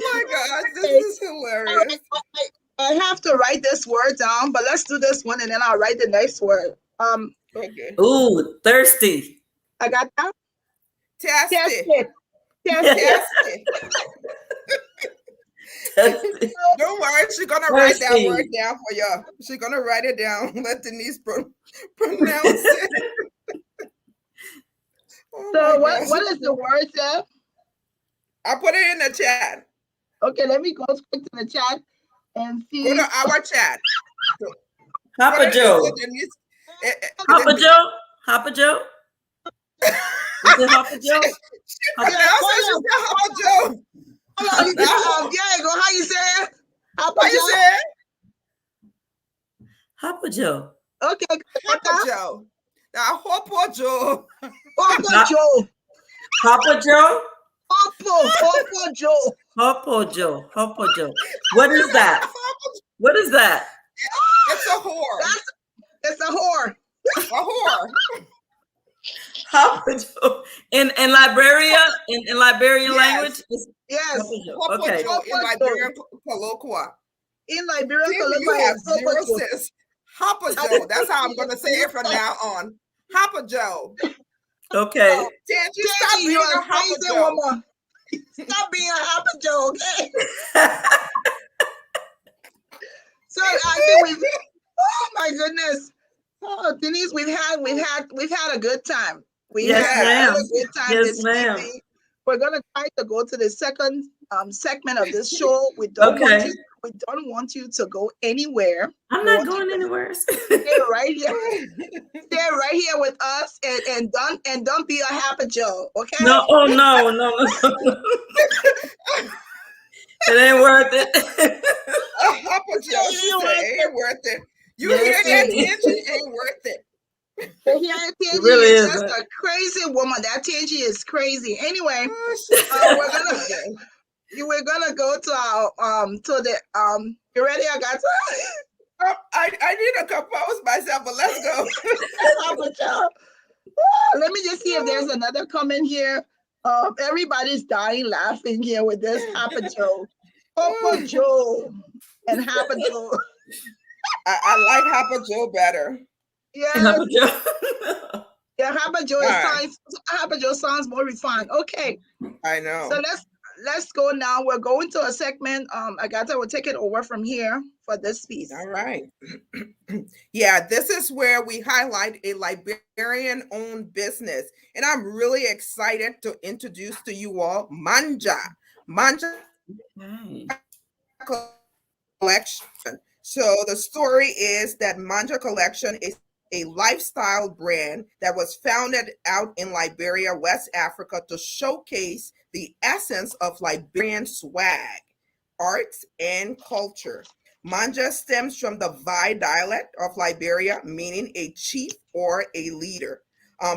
my gosh, this is hilarious. I have to write this word down, but let's do this one and then I'll write the next word. Okay. Ooh, thirsty. Agatha. Tasty. Yes. Tasty. Testing. Don't worry, she's gonna write that word down for you. She's gonna write it down. Let Denise pronounce it. Oh So my gosh. what is the word, Seth? I put it in the chat. Okay, let me go quick to the chat and see. Go to our chat. Papa Joe. Papa Joe. Papa Joe. Is it Papa Joe? Papa Joe. Diego, how you say it? How you say it? Papa Joe. Okay. Papa Joe. Now, Papa Joe. Papa Joe. Papa Joe. Papa Joe. Papa Joe. Papa Joe. What is that? What is that? It's a whore. It's a whore. A whore. Papa Joe. In Liberia, in Liberian language? Yes. Okay. Joe in Liberian colloquia. In Liberian colloquia, you have zero sense. Papa Joe. That's how I'm going to say it from now on. Papa Joe. Okay. Tangie, stop being a Papa Joe. Woman. Stop being a Papa Joe, okay? So I think oh my goodness. Oh, Denise, we've had a good time. Yes, ma'am. A good time yes, this ma'am. evening. We're gonna try to go to the second segment of this show. We don't want you to go anywhere. I'm not going anywhere. Stay right here. Stay right here with us and don't be a Happy Joe, okay? No, no. It ain't worth it. A Happy Joe, it ain't worth it. You hear that, Tangie? Ain't worth it. Tangie really is just a crazy woman. That Tangie is crazy. Anyway, we're gonna go to our to the you ready? I got to I need to compose myself, but let's go. Let me just see if there's another comment here. Everybody's dying laughing here with this Papa Joe. Papa Joe and Papa Joe. I like Papa Joe better. Yes. Papa Joe. Yeah, Papa Joe sounds more refined. Okay. I know. So let's go now. We're going to a segment. Agatha will take it over from here for this piece. All right. Yeah, this is where we highlight a Liberian-owned business. And I'm really excited to introduce to you all Manja. Manja Collection. So the story is that Manja Collection is a lifestyle brand that was founded out in Liberia, West Africa, to showcase the essence of Liberian swag, arts, and culture. Manja stems from the Vai dialect of Liberia, meaning a chief or a leader.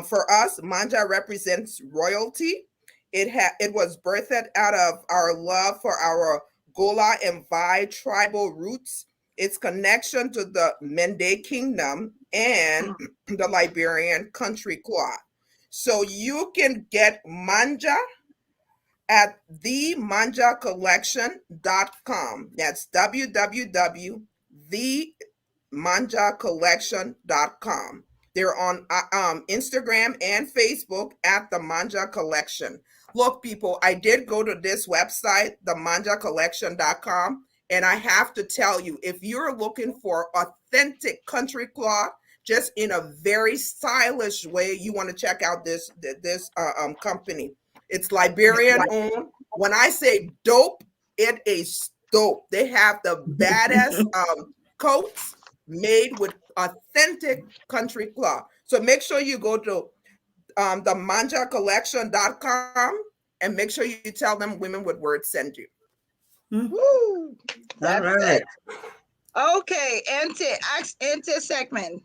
For us, Manja represents royalty. It was birthed out of our love for our Gola and Vai tribal roots, its connection to the Mende Kingdom, and the Liberian country cloth. So you can get Manja at themanjacollection.com. That's www.themanjacollection.com. They're on Instagram and Facebook at the Manja Collection. Look, people, I did go to this website, themanjacollection.com, and I have to tell you, if you're looking for authentic country cloth, just in a very stylish way, you want to check out this company. It's Liberian owned. When I say dope, it is dope. They have the baddest coats made with authentic country cloth. So make sure you go to themanjacollection.com and make sure you tell them Women with Words send you. Woo, that's right. it. Okay, ask segment.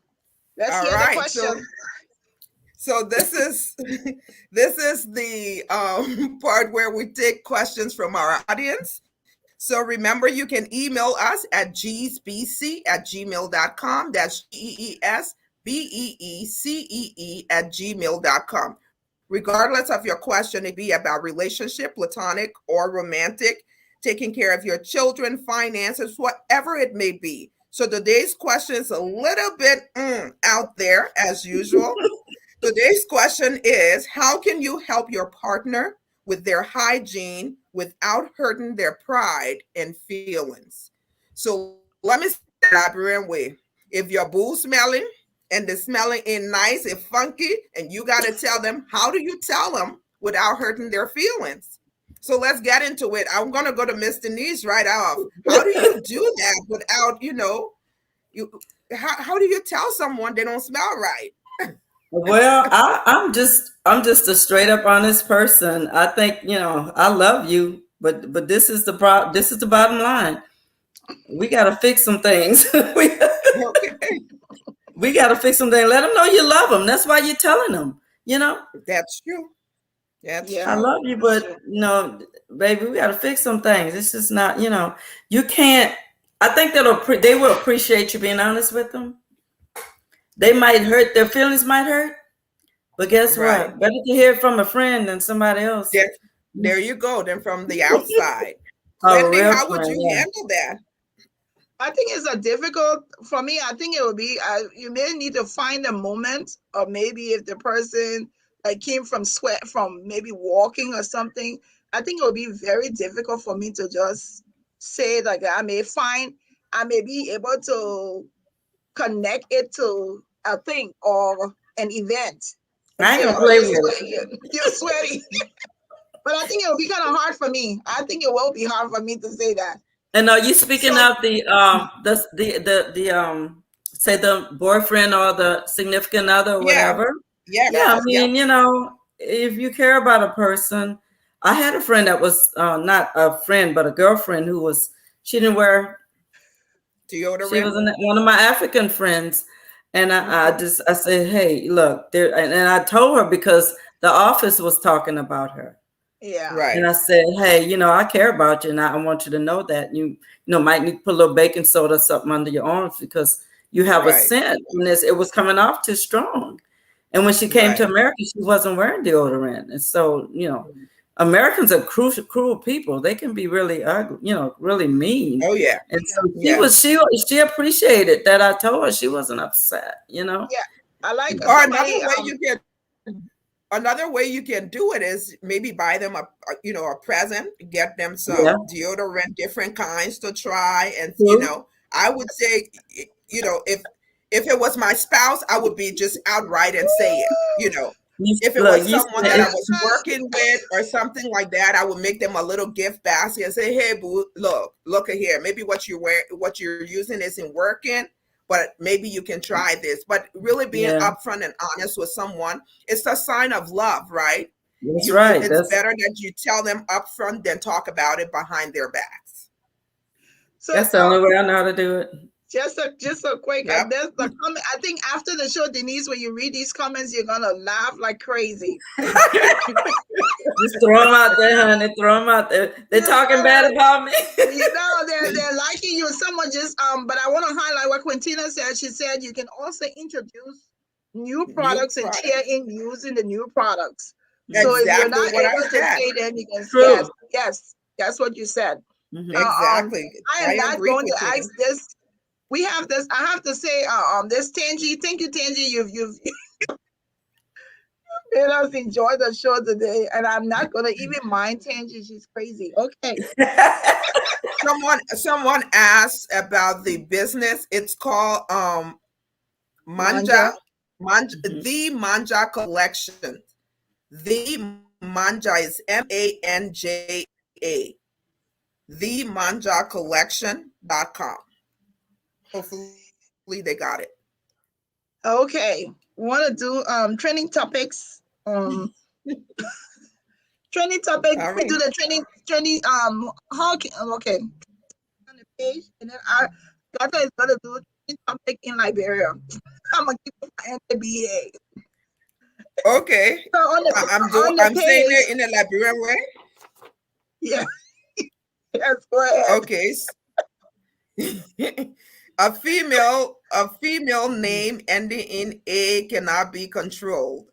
Let's hear the question. So this is the part where we take questions from our audience. So remember, you can email us at geesbc@gmail.com. That's geesbeecee@gmail.com. Regardless of your question, it be about relationship, platonic or romantic, taking care of your children, finances, whatever it may be. So today's question is a little bit out there as usual. Today's question is, how can you help your partner with their hygiene without hurting their pride and feelings. So let me say it elaborate way. If your boo smelling and the smelling ain't nice and funky, and you got to tell them, how do you tell them without hurting their feelings? So let's get into it. I'm gonna go to Miss Denise right off. How do you do that without, you how do you tell someone they don't smell right? Well, I'm just a straight up honest person. I think, I love you, but this is the bottom line. We got to fix some things. we Okay, we got to fix some things. Let them know you love them. That's why you're telling them. You know, that's true. That's Yeah, I true. love you, that's but true. baby, we got to fix some things. It's just not, you can't. I think they will appreciate you being honest with them. They might hurt, their feelings might hurt, but guess Right. what? Better to hear it from a friend than somebody else. There, there you go. Then from the outside. A Glendon, real how would friend, you yeah. handle that? I think it's a difficult for me. I think it would be you may need to find a moment, or maybe if the person like came from sweat from maybe walking or something. I think it would be very difficult for me to just say like that. I may be able to connect it to a thing or an event and I ain't say, gonna "Oh, play you're with it. sweaty, you're sweaty." But I think it would be kind of hard for me. I think it will be hard for me to say that. And are you speaking So of the say the boyfriend or the significant other or Yeah. whatever? Yeah, I Yes. yes, Yep. mean, if you care about a person, I had a friend that was not a friend but a girlfriend who was she didn't wear she Deodorant. was one of my African friends, and I said, hey, look, there, and I told her because the office was talking about her. yeah, And Right. I said, hey, I care about you, and I want you to know that you might need to put a little baking soda or something under your arms because you have a Right. scent, and it was coming off too strong. And when she came to Right. America, she wasn't wearing deodorant, and so Americans are cruel people. They can be really ugly, really mean. Oh yeah. And so Yeah. she appreciated that I told her she wasn't upset. yeah. I like Or somebody. another way you can do it is maybe buy them a present, get them Yeah, some deodorant, different kinds to try, and true. I would say, if it was my spouse, I would be just outright and say it. If it Look, was you someone that I said was working with or something like that, I would make them a little gift basket and say, "Hey, boo, look at here. Maybe what you're using isn't working, but maybe you can try this." But really being yeah, upfront and honest with someone, it's a sign of love, right? that's You right. it's better that you tell them upfront than talk about it behind their backs. So That's the only way I know how to do it. just a quick. Yep. There's the comment. I think after the show, Denise, when you read these comments, you're gonna laugh like crazy. Just throw them out there, honey. Throw them out there. They're You're talking gonna, bad about me. they're liking you. Someone just but I want to highlight what Quintina said. She said you can also introduce new New products and share products. in using the new products. So if you're Exactly not what I able to said. say, then you can True. yes, that's what you said. Hmm. Exactly. I I am not agree, going to Katina. ask this. We have this. I have to say, this Tangi. Thank you, Tangi. You've made us enjoy the show today, and I'm not gonna even mind Tangi. She's crazy. Okay, Someone asked about the business. It's called Manja. Manja. Manja, Hmm. the Manja Collection. The Manja is MANJA. TheManjaCollection.com. Hopefully they got it. Okay, want to do training topics. Training All topic. We right. do the training. How can okay on the page, and then our daughter is gonna do training topic in Liberia. I'm gonna keep it for NBA. Okay. So on I'm the saying it page, in a Liberian way. yeah, yes, go ahead. Okay. A female name ending in A cannot be controlled.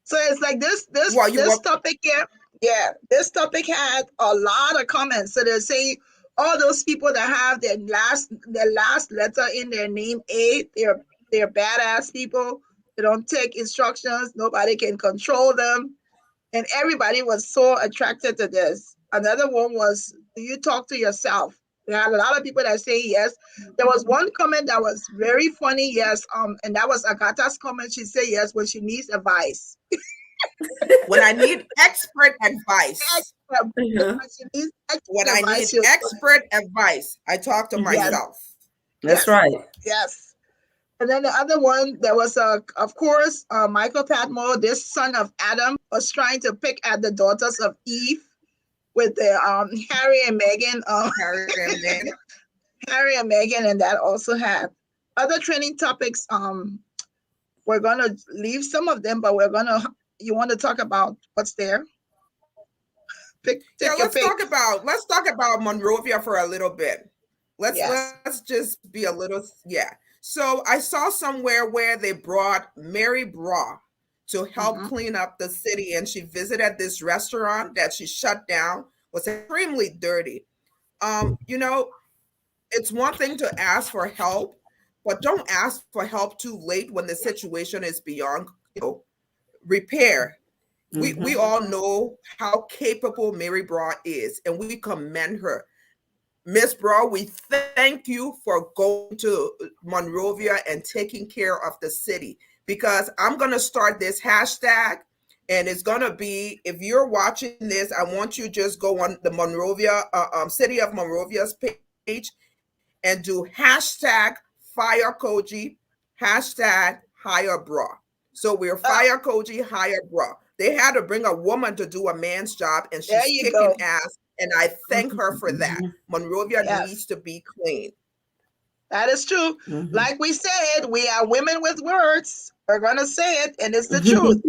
So it's like this this Well, you this want topic here. Yeah, this topic had a lot of comments. So they're saying all those people that have their last letter in their name A, they're badass people. They don't take instructions. Nobody can control them. And everybody was so attracted to this. Another one was, do you talk to yourself? There are a lot of people that say yes. There was one comment that was very funny, yes. And that was Agatha's comment. She said yes when she needs advice. When I need expert advice, Yeah. When she needs when expert I advice, need she'll expert advice, I talk to yes, myself. That's Yes. right. yes. And then the other one, there was of course, Michael Patmore, this son of Adam, was trying to pick at the daughters of Eve with the Harry and Meghan, Harry and Meghan. Harry and Meghan, and that also had other trending topics. We're gonna leave some of them, but you want to talk about what's there? Yeah, Take your pick. let's talk about Monrovia for a little bit. Yes. Let's just be a little, yeah. So I saw somewhere where they brought Mary Bra to help Mm-hmm. clean up the city, and she visited this restaurant that she shut down, was extremely dirty. You know, it's one thing to ask for help, but don't ask for help too late when the situation is beyond, repair. We Mm-hmm. all know how capable Mary Bra is, and we commend her. Miss Bra, we thank you for going to Monrovia and taking care of the city, because I'm going to start this hashtag, and it's going to be, if you're watching this, I want you just go on the Monrovia, City of Monrovia's page and do hashtag fire Koji, hashtag hire bra. So we're Oh, fire Koji, hire bra. They had to bring a woman to do a man's job, and there she's you kicking go. ass. And I thank her for that. Monrovia needs Yes, to be clean. that is true. Mm-hmm. Like we said, we are women with words. We're gonna say it, and it's the truth.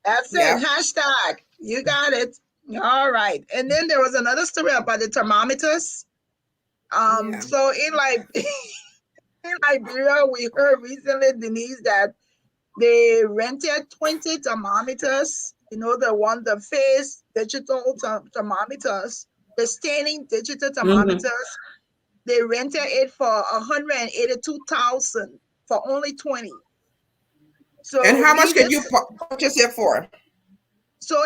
That's it. Yep. Hashtag. You got it. All right. And then there was another story about the thermometers. Yeah. So in Liberia, we heard recently, Denise, that they rented 20 thermometers. You know, the face digital thermometers, the staining digital Mm-hmm. thermometers. They rented it for 182,000 for only 20. And So how much can needless, you purchase it for?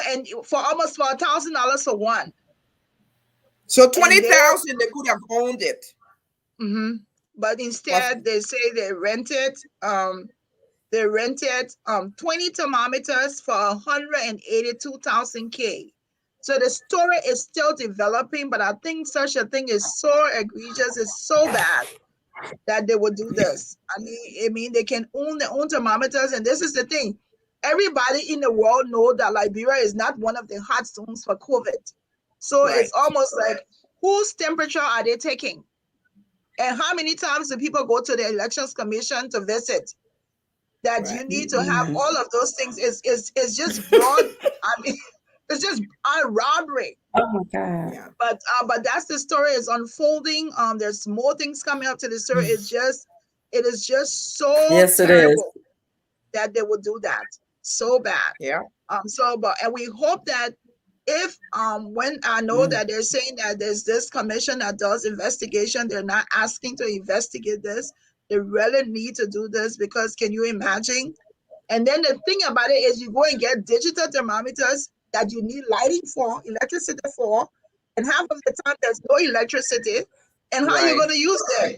and for almost for $1,000 for one. So And they 20,000, they could have owned it. hmm But Plus, instead, they say they rented 20 thermometers for 182,000 K. So the story is still developing, but I think such a thing is so egregious, it's so bad that they would do this. I mean, they can own their own thermometers, and this is the thing. Everybody in the world know that Liberia is not one of the hot zones for COVID. So it's right, almost like, whose temperature are they taking? And how many times do people go to the elections commission to visit? That you right. need to have all of those things is just broad. I mean, it's just robbery. Oh my God. Yeah. But that's the story is unfolding. There's more things coming up to the story. It is just so Yes, it is. terrible that they would do that. So bad. Yeah. And we hope that if when I know Mm. that they're saying that there's this commission that does investigation, they're not asking to investigate this. They really need to do this, because can you imagine? And then the thing about it is, you go and get digital thermometers that you need lighting for, electricity for, and half of the time there's no electricity. And how are you Right. going to use them?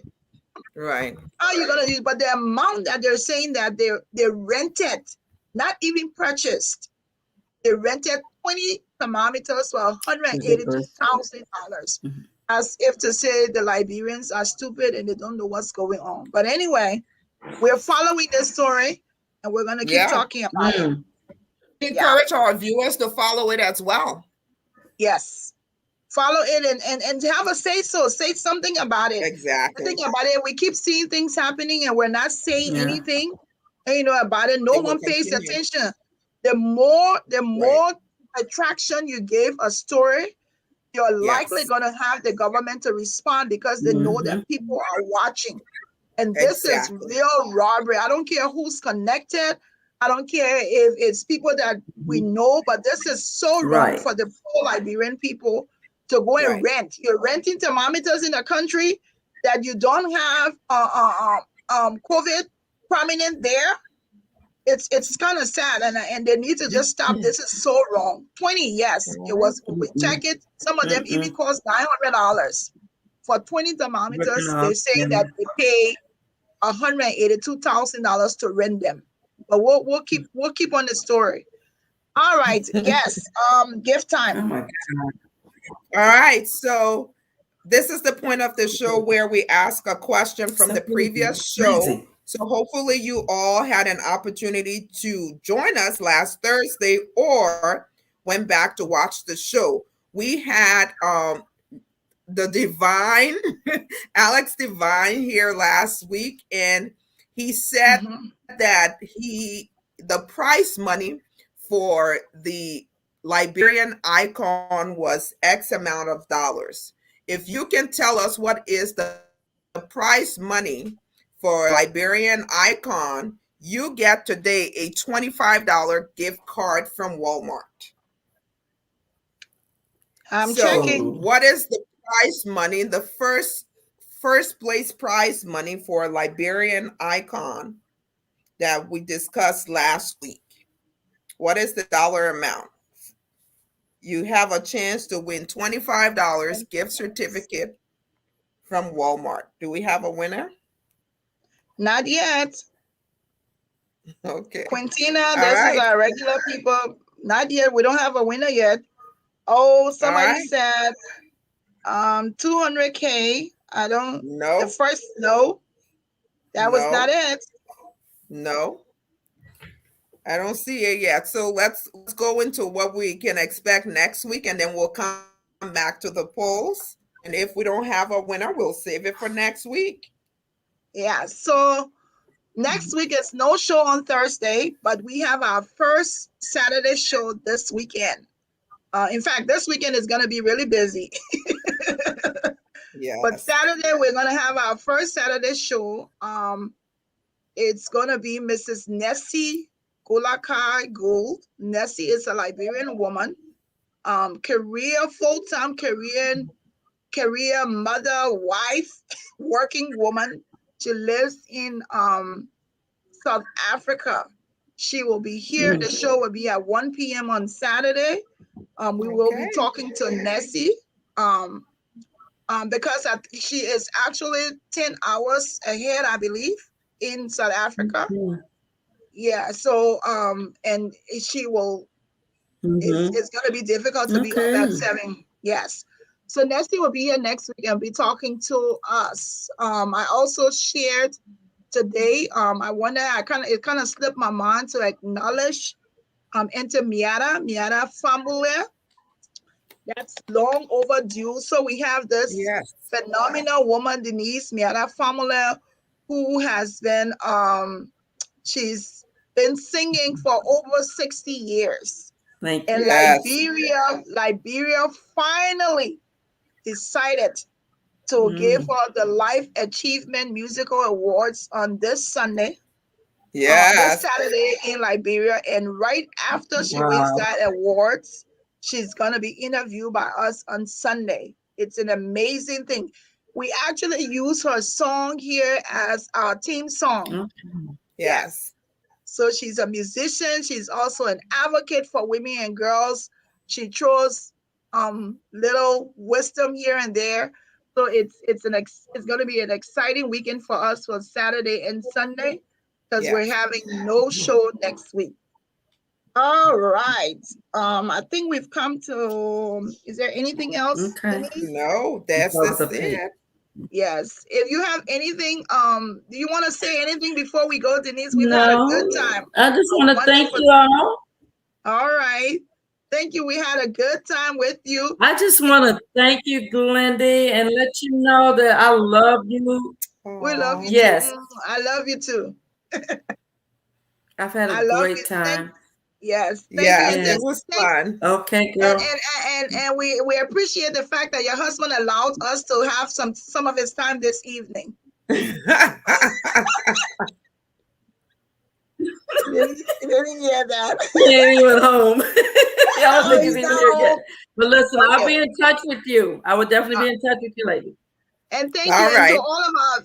Right. How are you going to use? But the amount that they're saying that they rented, not even purchased, they rented 20 thermometers for Ridiculous. $182,000, as if to say the Liberians are stupid and they don't know what's going on. But anyway, we're following this story, and we're going to keep Yeah. talking about it. Mm. Yeah. Encourage our viewers to follow it as well. Yes. Follow it and have a say so. Say something about it. Exactly. Think about it. We keep seeing things happening and we're not saying Yeah. anything, about it. No It will one pays continue. attention. The more Right. attraction you give a story, you're likely Yes. going to have the government to respond, because they know Mm-hmm. that people are watching. And this is Exactly. real robbery. I don't care who's connected. I don't care if it's people that we know, but this is so wrong Right. for the poor Liberian people to go and Right. rent. You're renting thermometers in a country that you don't have COVID prominent there. it's kind of sad, and they need to just stop. This is so wrong. 20, yes, it Alright. was. We check it. Some of them even Mm-mm. cost $900 for 20 Ripping thermometers. off. They say Yeah. that they pay $182,000 to rent them. But we'll keep on the story. All right. Yes. Gift Oh time. my God. All right. So this is the point of the show where we ask a question from So the previous show. crazy. So hopefully you all had an opportunity to join us last Thursday or went back to watch the show. We had the divine Alex Divine here last week, and he said Mhm. that the price money for the Liberian icon was X amount of dollars. If you can tell us what is the price money for Liberian icon, you get today a $25 gift card from Walmart. I'm So, checking. Whoa. what is the prize money? The first place prize money for a Liberian icon that we discussed last week. What is the dollar amount? You have a chance to win $25 gift certificate from Walmart. Do we have a winner? Not yet. Okay. Quintina, All this is right. our regular people. Not yet. We don't have a winner yet. Oh, All somebody right. said 200K. I don't the No. first no, that was not No. it. No. I don't see it yet. So let's go into what we can expect next week, and then we'll come back to the polls. And if we don't have a winner, we'll save it for next week. Yeah. So next week is no show on Thursday, but we have our first Saturday show this weekend. In fact, this weekend is going to be really busy. But Yes. Saturday, we're going to have our first Saturday show. It's going to be Mrs. Nessie Gulakai Gould. Nessie is a Liberian woman, full-time career mother, wife, working woman. She lives in South Africa. She will be here. The show will be at 1 p.m. on Saturday. We will be Okay. talking to Nessie because she is actually 10 hours ahead, I believe, in South Africa. Yeah, so and she will it's going to be difficult to be up Okay. at 7. Yes. So Nessie will be here next week and be talking to us. I also shared today. I wonder. It kind of slipped my mind to acknowledge. Enter Miata Famule. That's long overdue. So we have this Yes. phenomenal woman, Denise Miata Famule, who has been she's been singing for over 60 years. Thank And you. Yes. Liberia finally decided to give her the Life Achievement Musical Awards on this Sunday, this Yes. Saturday in Liberia. And right after she wins Wow. that awards, she's going to be interviewed by us on Sunday. It's an amazing thing. We actually use her song here as our theme song. Okay. Yes. Yes. So she's a musician. She's also an advocate for women and girls. She throws little wisdom here and there. So it's going to be an exciting weekend for us for Saturday and Sunday because we're Yes. having no show next week. All right. I think we've come to. Is there anything else, Okay. Denise? No, that's Above the pay. it. Yes. If you have anything, do you want to say anything before we go, Denise? We've had a good No, time. I just want to thank Wonderful. you all. All right. Thank you. We had a good time with you. I just want to thank you, Glendy, and let you know that I love you. We love Aw. you too. Yes, I love you too. I've had I a love great you. Thank time. yes. Thank you. Yes, And it Yes. was thank fun. Okay, and girl. and we appreciate the fact that your husband allowed us to have some of his time this evening. You didn't hear that. He ain't even home. I don't Oh, think he's he's even not here yet. home. But listen, I'll Okay. be in touch with you. I will definitely Uh, be in touch with you, lady. and thank you. All And right.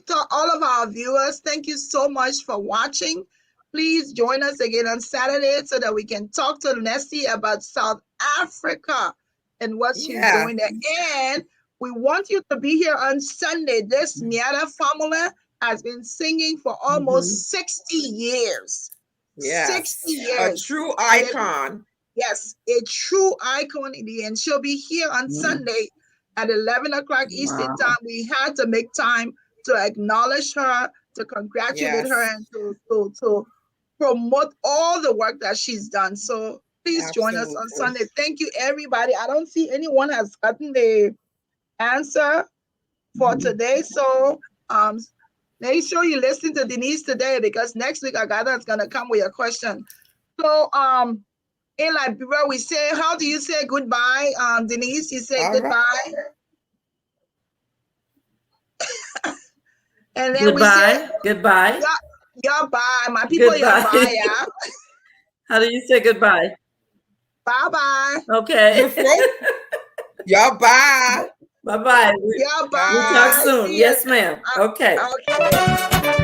to all of our viewers, thank you so much for watching. Please join us again on Saturday so that we can talk to Nessie about South Africa and what she's Yeah. doing there. And we want you to be here on Sunday. This Miata family has been singing for almost 60 years. Yes. 60 years. A true icon. Yes, a true icon in the end. She'll be here on Sunday at 11 o'clock Eastern time. We had to make time to acknowledge her, to congratulate her, and to promote all the work that she's done. So please join us on Sunday. Thank you, everybody. I don't see anyone has gotten the answer for today. So make sure you listen to Denise today, because next week Agatha is gonna come with a question. So in Liberia, we say, how do you say goodbye? Denise, you say goodbye. And then we say goodbye. Your bye. My people, your bye, yeah. How do you say goodbye? Bye-bye. Okay. Your bye. Bye-bye. Your bye. We'll talk soon. Yes, ma'am. Okay. Okay.